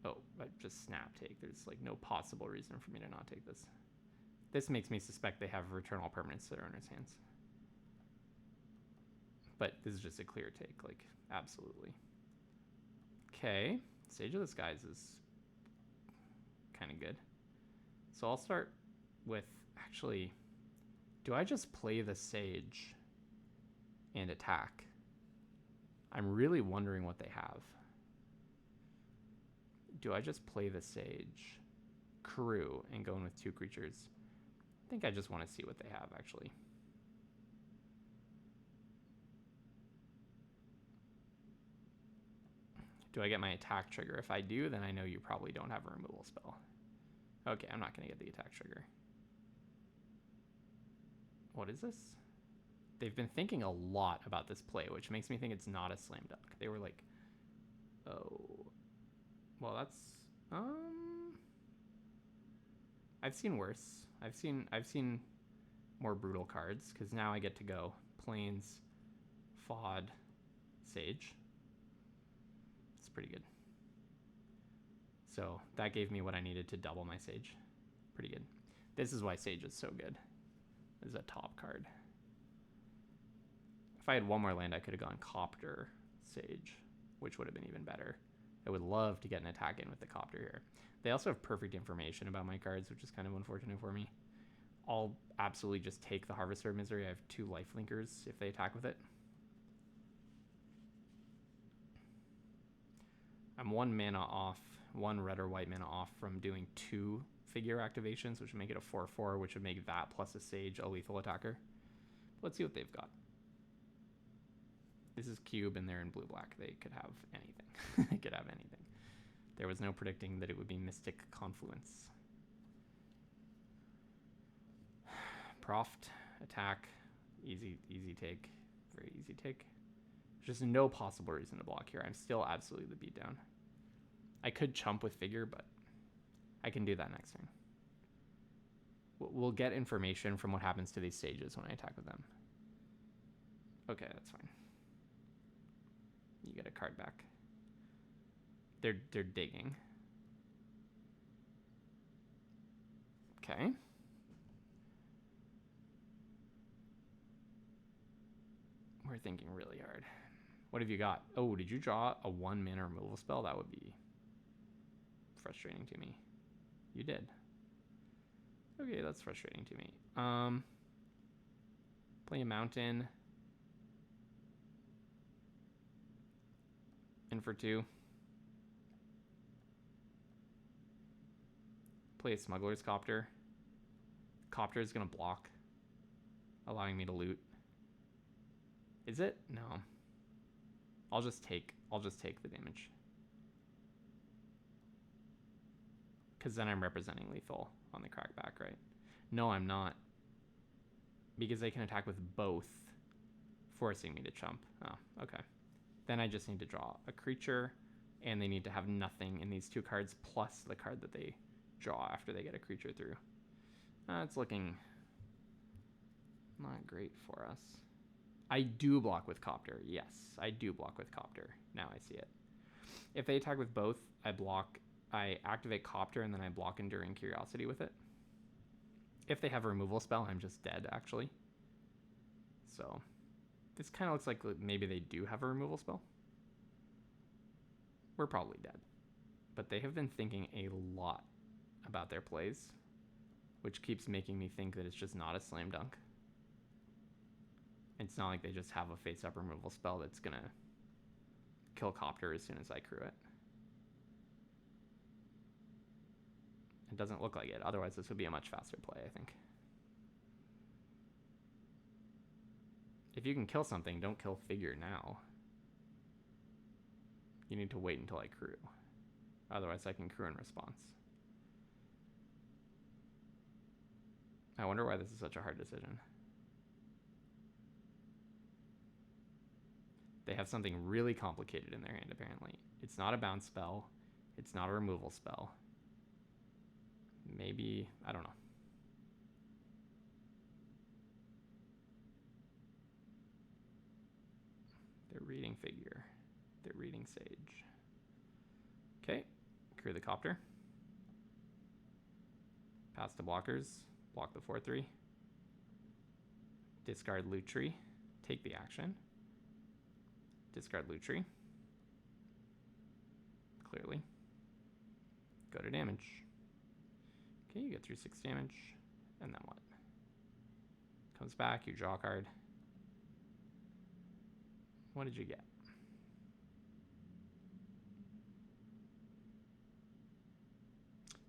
Oh, I just snap take. There's like no possible reason for me to not take this. This makes me suspect they have return all permanents to their owner's hands. But this is just a clear take, like, absolutely. Okay, Sage of the Skies is kind of good. So I'll start with, actually, do I just play the Sage and attack? I'm really wondering what they have. Do I just play the Sage, crew, and go in with 2 creatures? I think I just want to see what they have, actually. Do I get my attack trigger? If I do, then I know you probably don't have a removal spell. Okay, I'm not going to get the attack trigger. What is this? They've been thinking a lot about this play, which makes me think it's not a slam dunk. They were like, oh, well, that's, I've seen worse. I've seen more brutal cards, because now I get to go Plains, Fod, Sage. It's pretty good. So that gave me what I needed to double my Sage. Pretty good. This is why Sage is so good. This is a top card. If I had one more land, I could have gone Copter, Sage, which would have been even better. I would love to get an attack in with the Copter here. They also have perfect information about my cards, which is kind of unfortunate for me. I'll absolutely just take the Harvester of Misery. I have 2 life linkers if they attack with it. I'm 1 mana off, 1 red or white mana off from doing 2 figure activations, which would make it a 4/4, which would make that plus a Sage a lethal attacker. Let's see what they've got. This is Cube, and they're in blue-black. They could have anything. They could have anything. There was no predicting that it would be Mystic Confluence. Proft, attack, easy take, very easy take. There's just no possible reason to block here. I'm still absolutely the beatdown. I could chump with figure, but I can do that next turn. We'll get information from what happens to these Sages when I attack with them. Okay, that's fine. You get a card back. They're digging. Okay. We're thinking really hard. What have you got? Oh, did you draw a 1 mana removal spell? That would be frustrating to me. You did. Okay, that's frustrating to me. Play a mountain. In for 2. Play a Smuggler's Copter. Copter is gonna block, allowing me to loot. Is it? No. I'll just take the damage. Because then I'm representing lethal on the crackback, right? No, I'm not. Because they can attack with both, forcing me to chump. Oh, okay. Then I just need to draw a creature, and they need to have nothing in these 2 cards plus the card that they draw after they get a creature through. It's looking not great for us. I do block with Copter. Yes, I do block with Copter. Now I see it. If they attack with both, I activate Copter, and then I block Enduring Curiosity with it. If they have a removal spell, I'm just dead, actually. So this kind of looks like maybe they do have a removal spell. We're probably dead. But they have been thinking a lot about their plays, which keeps making me think that it's just not a slam dunk. It's not like they just have a face-up removal spell that's going to kill Copter as soon as I crew it. It doesn't look like it. Otherwise, this would be a much faster play, I think. If you can kill something, don't kill figure now. You need to wait until I crew. Otherwise, I can crew in response. I wonder why this is such a hard decision. They have something really complicated in their hand, apparently. It's not a bounce spell. It's not a removal spell. Maybe, I don't know. They're reading figure. They're reading Sage. Okay, crew the Copter. Pass to blockers. Block the 4/3. Discard Loot Tree. Take the action. Discard Loot Tree. Clearly. Go to damage. Okay, you get through 6 damage. And then what? Comes back, you draw a card. What did you get?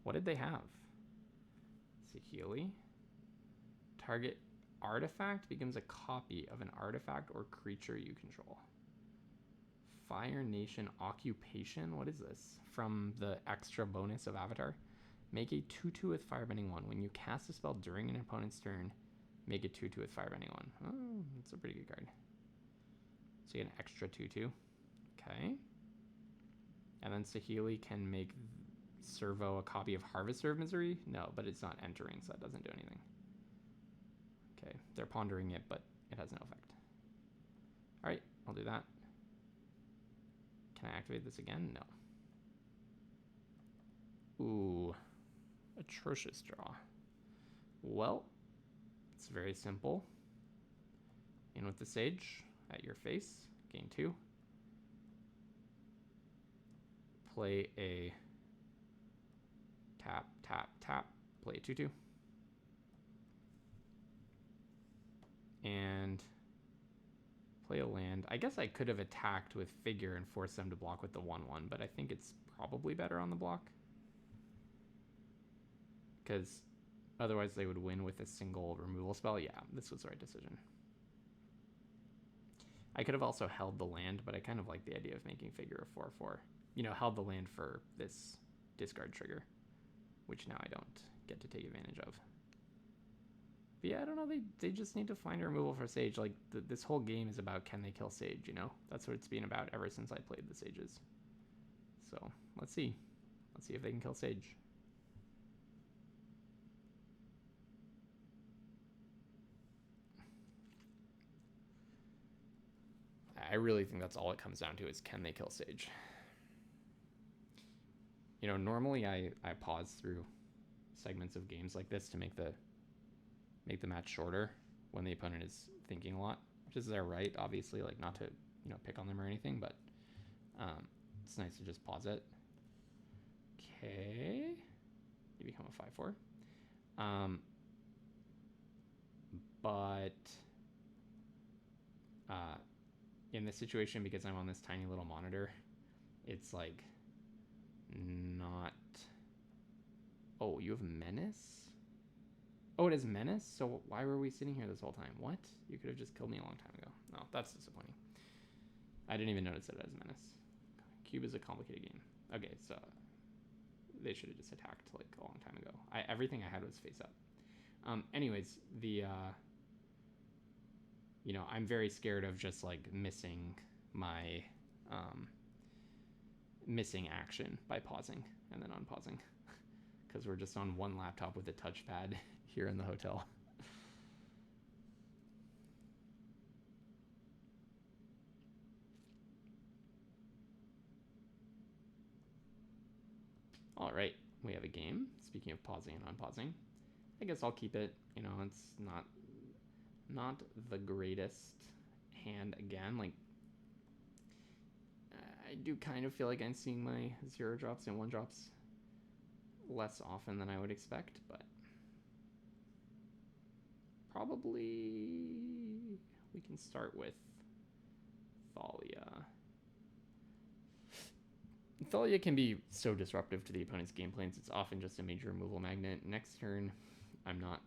What did they have? Sahili. Target artifact becomes a copy of an artifact or creature you control. Fire Nation Occupation. What is this? From the extra bonus of Avatar. Make a 2/2 with Firebending 1. When you cast a spell during an opponent's turn, Make it 2/2 with Firebending 1. Oh, that's a pretty good card. So you get an extra 2/2. Okay. And then Saheeli can make Servo a copy of Harvester of Misery? No, but it's not entering, so that doesn't do anything. Okay, they're pondering it, but it has no effect. All right, I'll do that. Can I activate this again? No. Ooh, atrocious draw. Well, it's very simple. In with the Sage at your face. Gain 2. Play a tap, tap, tap. Play a 2/2. And play a land. I guess I could have attacked with Figure and forced them to block with the 1/1, but I think it's probably better on the block. Because otherwise they would win with a single removal spell. Yeah, this was the right decision. I could have also held the land, but I kind of like the idea of making Figure a 4/4. You know, held the land for this discard trigger, which now I don't get to take advantage of. But yeah, I don't know. They just need to find a removal for Sage. Like, this whole game is about can they kill Sage, you know? That's what it's been about ever since I played the Sages. So, let's see. Let's see if they can kill Sage. I really think that's all it comes down to is can they kill Sage? You know, normally I pause through segments of games like this to make the match shorter when the opponent is thinking a lot, which is their right, obviously, like not to, you know, pick on them or anything, but it's nice to just pause it. Okay. You become a 5/4. But in this situation, because I'm on this tiny little monitor, it's like not... Oh, you have Menace? Oh, it is Menace? So why were we sitting here this whole time? What? You could have just killed me a long time ago. Oh, that's disappointing. I didn't even notice that it has Menace. Cube is a complicated game. Okay, so they should have just attacked like a long time ago. Everything I had was face up. Anyways, you know, I'm very scared of just like missing my missing action by pausing and then unpausing, because we're just on one laptop with a touchpad here in the hotel. All right, we have a game. Speaking of pausing and unpausing, I guess I'll keep it. You know, it's not the greatest hand again. Like, I do kind of feel like I'm seeing my 0 drops and 1 drops less often than I would expect, but probably we can start with Thalia. Thalia can be so disruptive to the opponent's game plans. It's often just a major removal magnet. Next turn, I'm not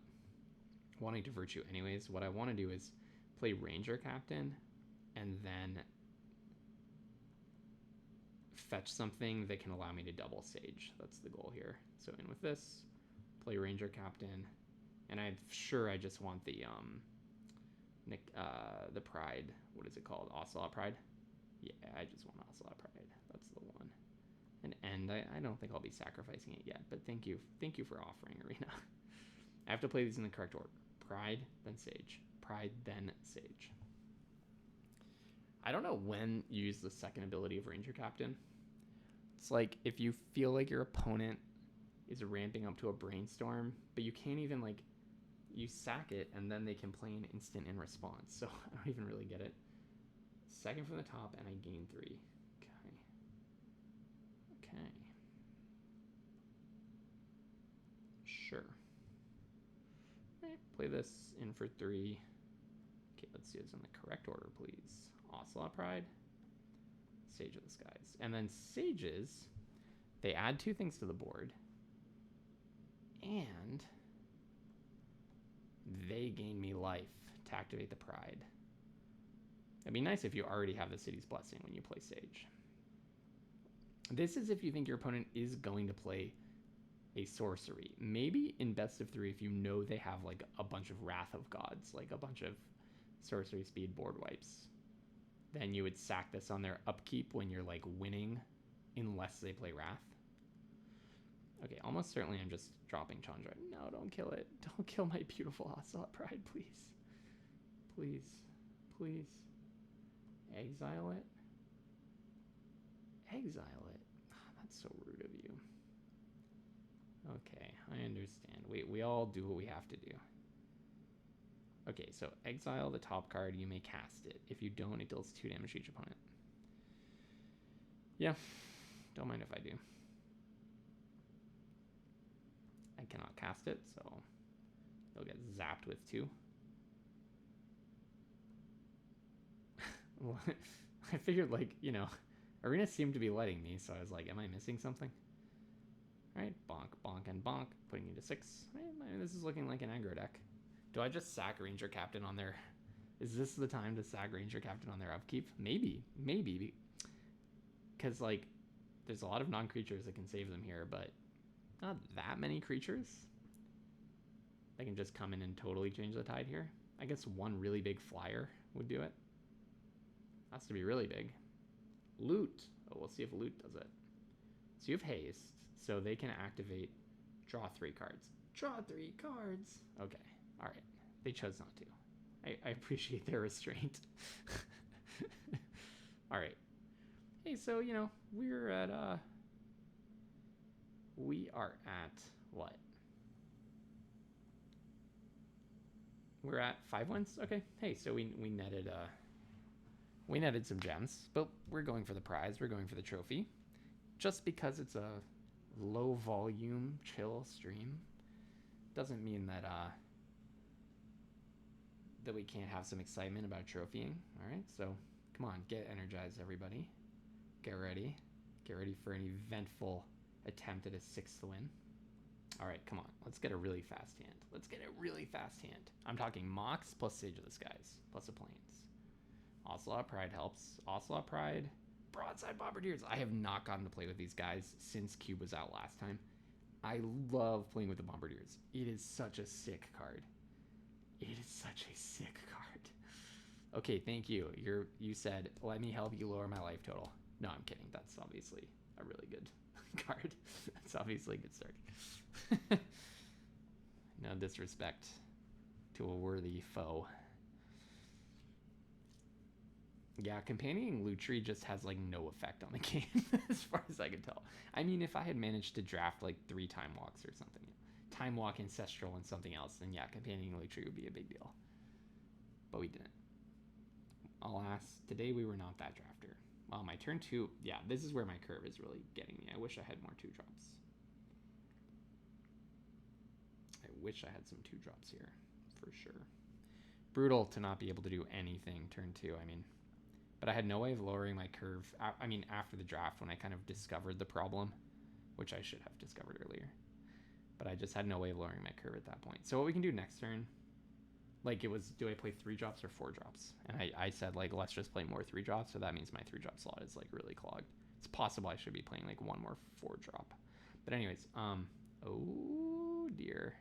wanting to Virtue anyways. What I want to do is play Ranger Captain and then fetch something that can allow me to double Sage. That's the goal here. So in with this, play Ranger Captain, and I'm sure I just want the Pride. What is it called? Ocelot Pride? Yeah, I just want Ocelot Pride. That's the one. And End, I don't think I'll be sacrificing it yet, but thank you for offering, Arena. I have to play these in the correct order. Pride, then Sage. Pride, then Sage. I don't know when you use the second ability of Ranger Captain. It's like if you feel like your opponent is ramping up to a Brainstorm, but you can't even, like, you sack it and then they can play an instant in response. So I don't even really get it. Second from the top and I gain 3. Okay. Sure. All right, play this in for 3. Okay, let's see this in the correct order, please. Ocelot Pride, Sage of the Skies. And then Sages, they add 2 things to the board, and they gain me life to activate the Pride. It'd be nice if you already have the City's Blessing when you play Sage. This is if you think your opponent is going to play a sorcery. Maybe in best of 3, if you know they have like a bunch of Wrath of Gods, like a bunch of sorcery speed board wipes, then you would sack this on their upkeep when you're like winning, unless they play Wrath. Okay, almost certainly I'm just dropping Chandra. No, don't kill it. Don't kill my beautiful Ocelot Pride, please. Please. Please. Exile it. Exile it. That's so rude of you. Okay, I understand. We all do what we have to do. Okay, so exile the top card, you may cast it. If you don't, it deals 2 damage to each opponent. Yeah, don't mind if I do. I cannot cast it, so you'll get zapped with 2. Well, I figured, like, you know, Arena seemed to be letting me, so I was like, am I missing something? Alright, bonk, bonk, and bonk, putting you to 6. Right, I mean, this is looking like an aggro deck. Do I just sack Ranger Captain on their... Is this the time to sack Ranger Captain on their upkeep? Maybe. Maybe. Because, like, there's a lot of non-creatures that can save them here, but not that many creatures. They can just come in and totally change the tide here. I guess one really big flyer would do it. Has to be really big. Loot. Oh, we'll see if Loot does it. So you have haste, so they can activate, draw 3 cards. Draw 3 cards. Okay, all right. They chose not to. I appreciate their restraint. All right. Hey, so, you know, we are at what? We're at 5 wins? Okay. Hey, so we netted some gems, but we're going for the prize. We're going for the trophy. Just because it's a low volume, chill stream doesn't mean that that we can't have some excitement about trophying. All right, so come on, get energized, everybody. Get ready. Get ready for an eventful attempt at a 6th win. All right, come on. Let's get a really fast hand. Let's get a really fast hand. I'm talking Mox plus Sage of the Skies plus a Plains. Ocelot Pride helps. Ocelot Pride, Broadside Bombardiers. I have not gotten to play with these guys since Cube was out last time. I love playing with the Bombardiers. It is such a sick card. It is such a sick card. Okay, thank you. You said, let me help you lower my life total. No, I'm kidding. That's obviously a really good card. That's obviously a good start. No disrespect to a worthy foe. Yeah, companioning Lutri just has like no effect on the game as far as I can tell. I mean, if I had managed to draft like 3 Time Walks or something, Time Walk, Ancestral, and something else, then yeah, companioning Lutri would be a big deal. But we didn't. Alas, today we were not that drafter. Well, my turn 2, yeah, this is where my curve is really getting me. I wish I had more 2-drops. I wish I had some 2-drops here, for sure. Brutal to not be able to do anything turn 2, I mean. But I had no way of lowering my curve, I mean, after the draft when I kind of discovered the problem, which I should have discovered earlier. But I just had no way of lowering my curve at that point. So what we can do next turn, like it was, do I play 3-drops or 4-drops? And I said, like, let's just play more 3-drops, so that means my 3-drop slot is, like, really clogged. It's possible I should be playing, like, one more 4-drop. But anyways, oh, dear.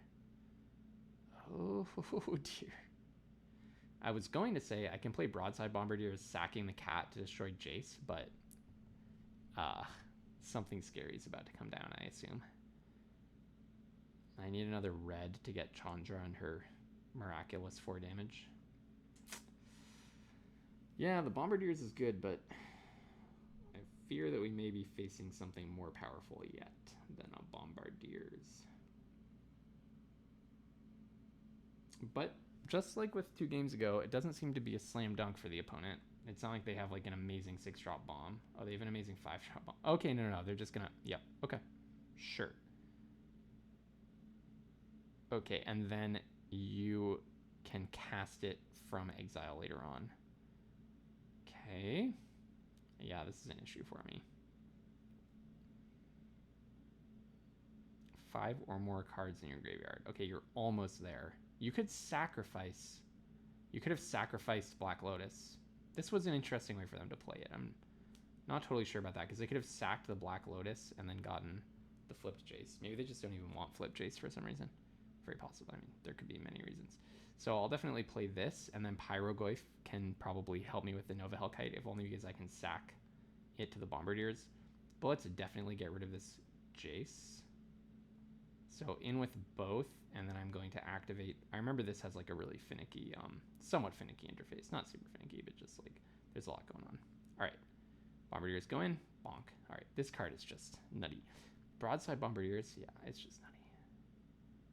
Oh, dear. I was going to say I can play Broadside Bombardiers sacking the cat to destroy Jace, but something scary is about to come down, I assume. I need another red to get Chandra on her miraculous 4 damage. Yeah, the Bombardiers is good, but I fear that we may be facing something more powerful yet than a Bombardiers. But just like with 2 games ago, it doesn't seem to be a slam dunk for the opponent. It's not like they have like an amazing 6-drop bomb. Oh, they have an amazing 5-drop bomb. Okay, no. They're just gonna, yep, okay. Sure. Okay, and then you can cast it from exile later on. Okay. Yeah, this is an issue for me. 5 or more cards in your graveyard. Okay, you're almost there. You could sacrifice. You could have sacrificed Black Lotus. This was an interesting way for them to play it. I'm not totally sure about that because they could have sacked the Black Lotus and then gotten the flipped Jace. Maybe they just don't even want flipped Jace for some reason. Very possible. I mean, there could be many reasons. So I'll definitely play this, and then Pyrogoyf can probably help me with the Nova Hellkite, if only because I can sack it to the Bombardiers. But let's definitely get rid of this Jace. So in with both, and then I'm going to activate. I remember this has like a really finicky, somewhat finicky interface. Not super finicky, but just like there's a lot going on. All right, Bombardiers go in, bonk. All right, this card is just nutty. Broadside Bombardiers, yeah, it's just nutty.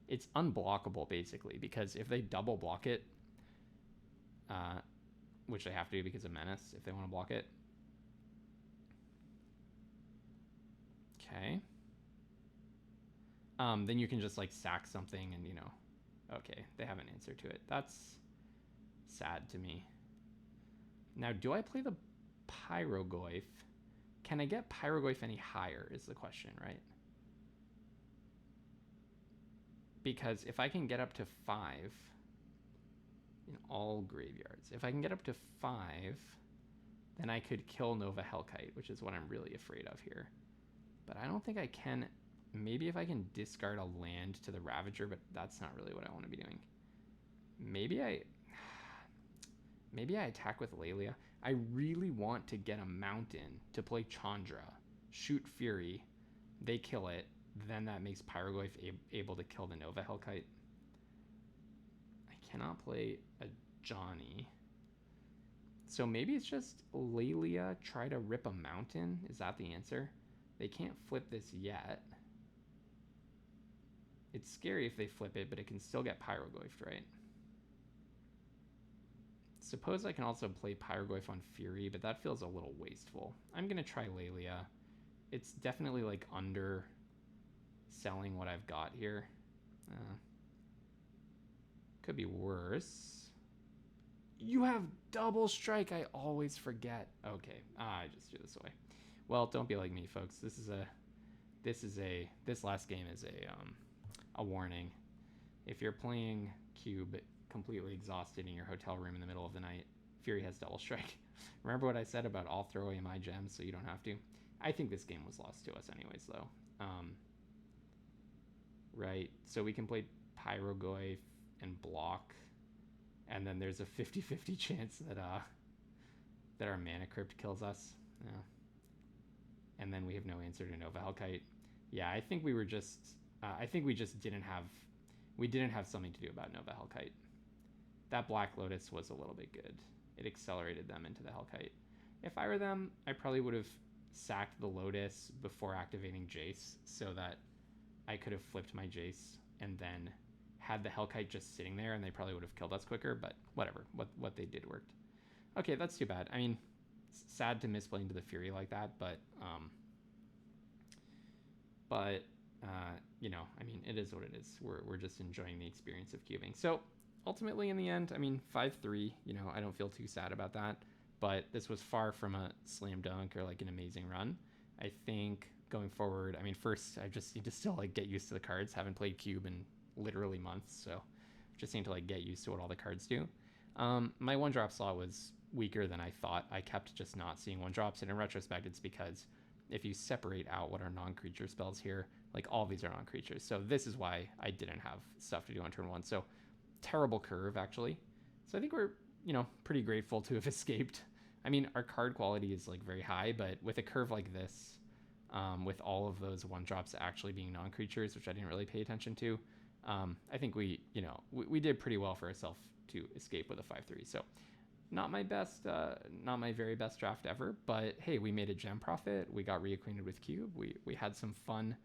It's unblockable basically, because if they double block it, which they have to do because of Menace if they want to block it. Okay. Then you can just like sack something and, you know, okay, they have an answer to it. That's sad to me. Now, do I play the Pyrogoyf? Can I get Pyrogoyf any higher is the question, right? Because if I can get up to 5 in all graveyards, if I can get up to 5, then I could kill Nova Hellkite, which is what I'm really afraid of here. But I don't think I can. Maybe if I can discard a land to the Ravager, but that's not really what I want to be doing. Maybe I attack with Lelia. I really want to get a mountain to play Chandra, shoot Fury, they kill it, then that makes Pyrogoyf able to kill the Nova Hellkite. I cannot play a Johnny. So maybe it's just Lelia, try to rip a mountain. Is that the answer? They can't flip this yet. It's scary if they flip it, but it can still get Pyrogoyfed, right? Suppose I can also play Pyrogoyf on Fury, but that feels a little wasteful. I'm going to try Lelia. It's definitely like under selling what I've got here. Could be worse. You have double strike. I always forget. Okay, I just threw this away. Well, don't be like me, folks. This last game is a warning. If you're playing Cube completely exhausted in your hotel room in the middle of the night, Fury has double strike. Remember what I said about I'll throw away my gems so you don't have to? I think this game was lost to us anyways, though. Right, so we can play Pyrogoyf and block, and then there's a 50-50 chance that our Mana Crypt kills us. Yeah. And then we have no answer to Nova Hellkite. Yeah, I think we were just I think we just didn't have something to do about Nova Hellkite. That Black Lotus was a little bit good. It accelerated them into the Hellkite. If I were them, I probably would have sacked the Lotus before activating Jace so that I could have flipped my Jace and then had the Hellkite just sitting there, and they probably would have killed us quicker, but whatever. What they did worked. Okay, that's too bad. I mean, sad to misplay into the Fury like that, but you know, I mean, it is what it is. We're just enjoying the experience of cubing. So ultimately, in the end, I mean, 5-3, you know, I don't feel too sad about that, but this was far from a slam dunk or like an amazing run. I think going forward, I mean, first, I just need to still like get used to the cards. Haven't played Cube in literally months, so just need to like get used to what all the cards do. My one drop slot was weaker than I thought. I kept just not seeing one drops, and in retrospect, it's because if you separate out what are non-creature spells here, like all these are non-creatures. So this is why I didn't have stuff to do on turn 1. So terrible curve, actually. So I think we're, you know, pretty grateful to have escaped. I mean, our card quality is like very high, but with a curve like this, with all of those one drops actually being non-creatures, which I didn't really pay attention to, I think we, you know, we did pretty well for ourselves to escape with a 5-3. So not my best, not my very best draft ever, but hey, we made a gem profit. We got reacquainted with Cube. We had some fun,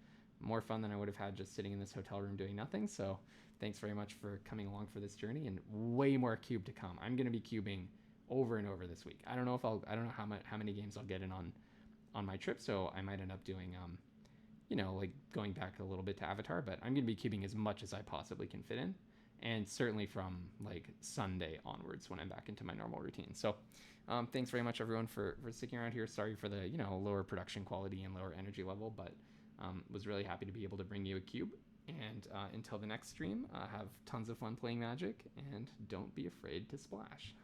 more fun than I would have had just sitting in this hotel room doing nothing. So thanks very much for coming along for this journey, and way more Cube to come. I'm going to be cubing over and over this week. I don't know how many games I'll get in on my trip. So I might end up doing, you know, like going back a little bit to Avatar, but I'm going to be cubing as much as I possibly can fit in. And certainly from like Sunday onwards when I'm back into my normal routine. So thanks very much, everyone, for sticking around here. Sorry for the, you know, lower production quality and lower energy level, but was really happy to be able to bring you a cube. And until the next stream, have tons of fun playing Magic, and don't be afraid to splash.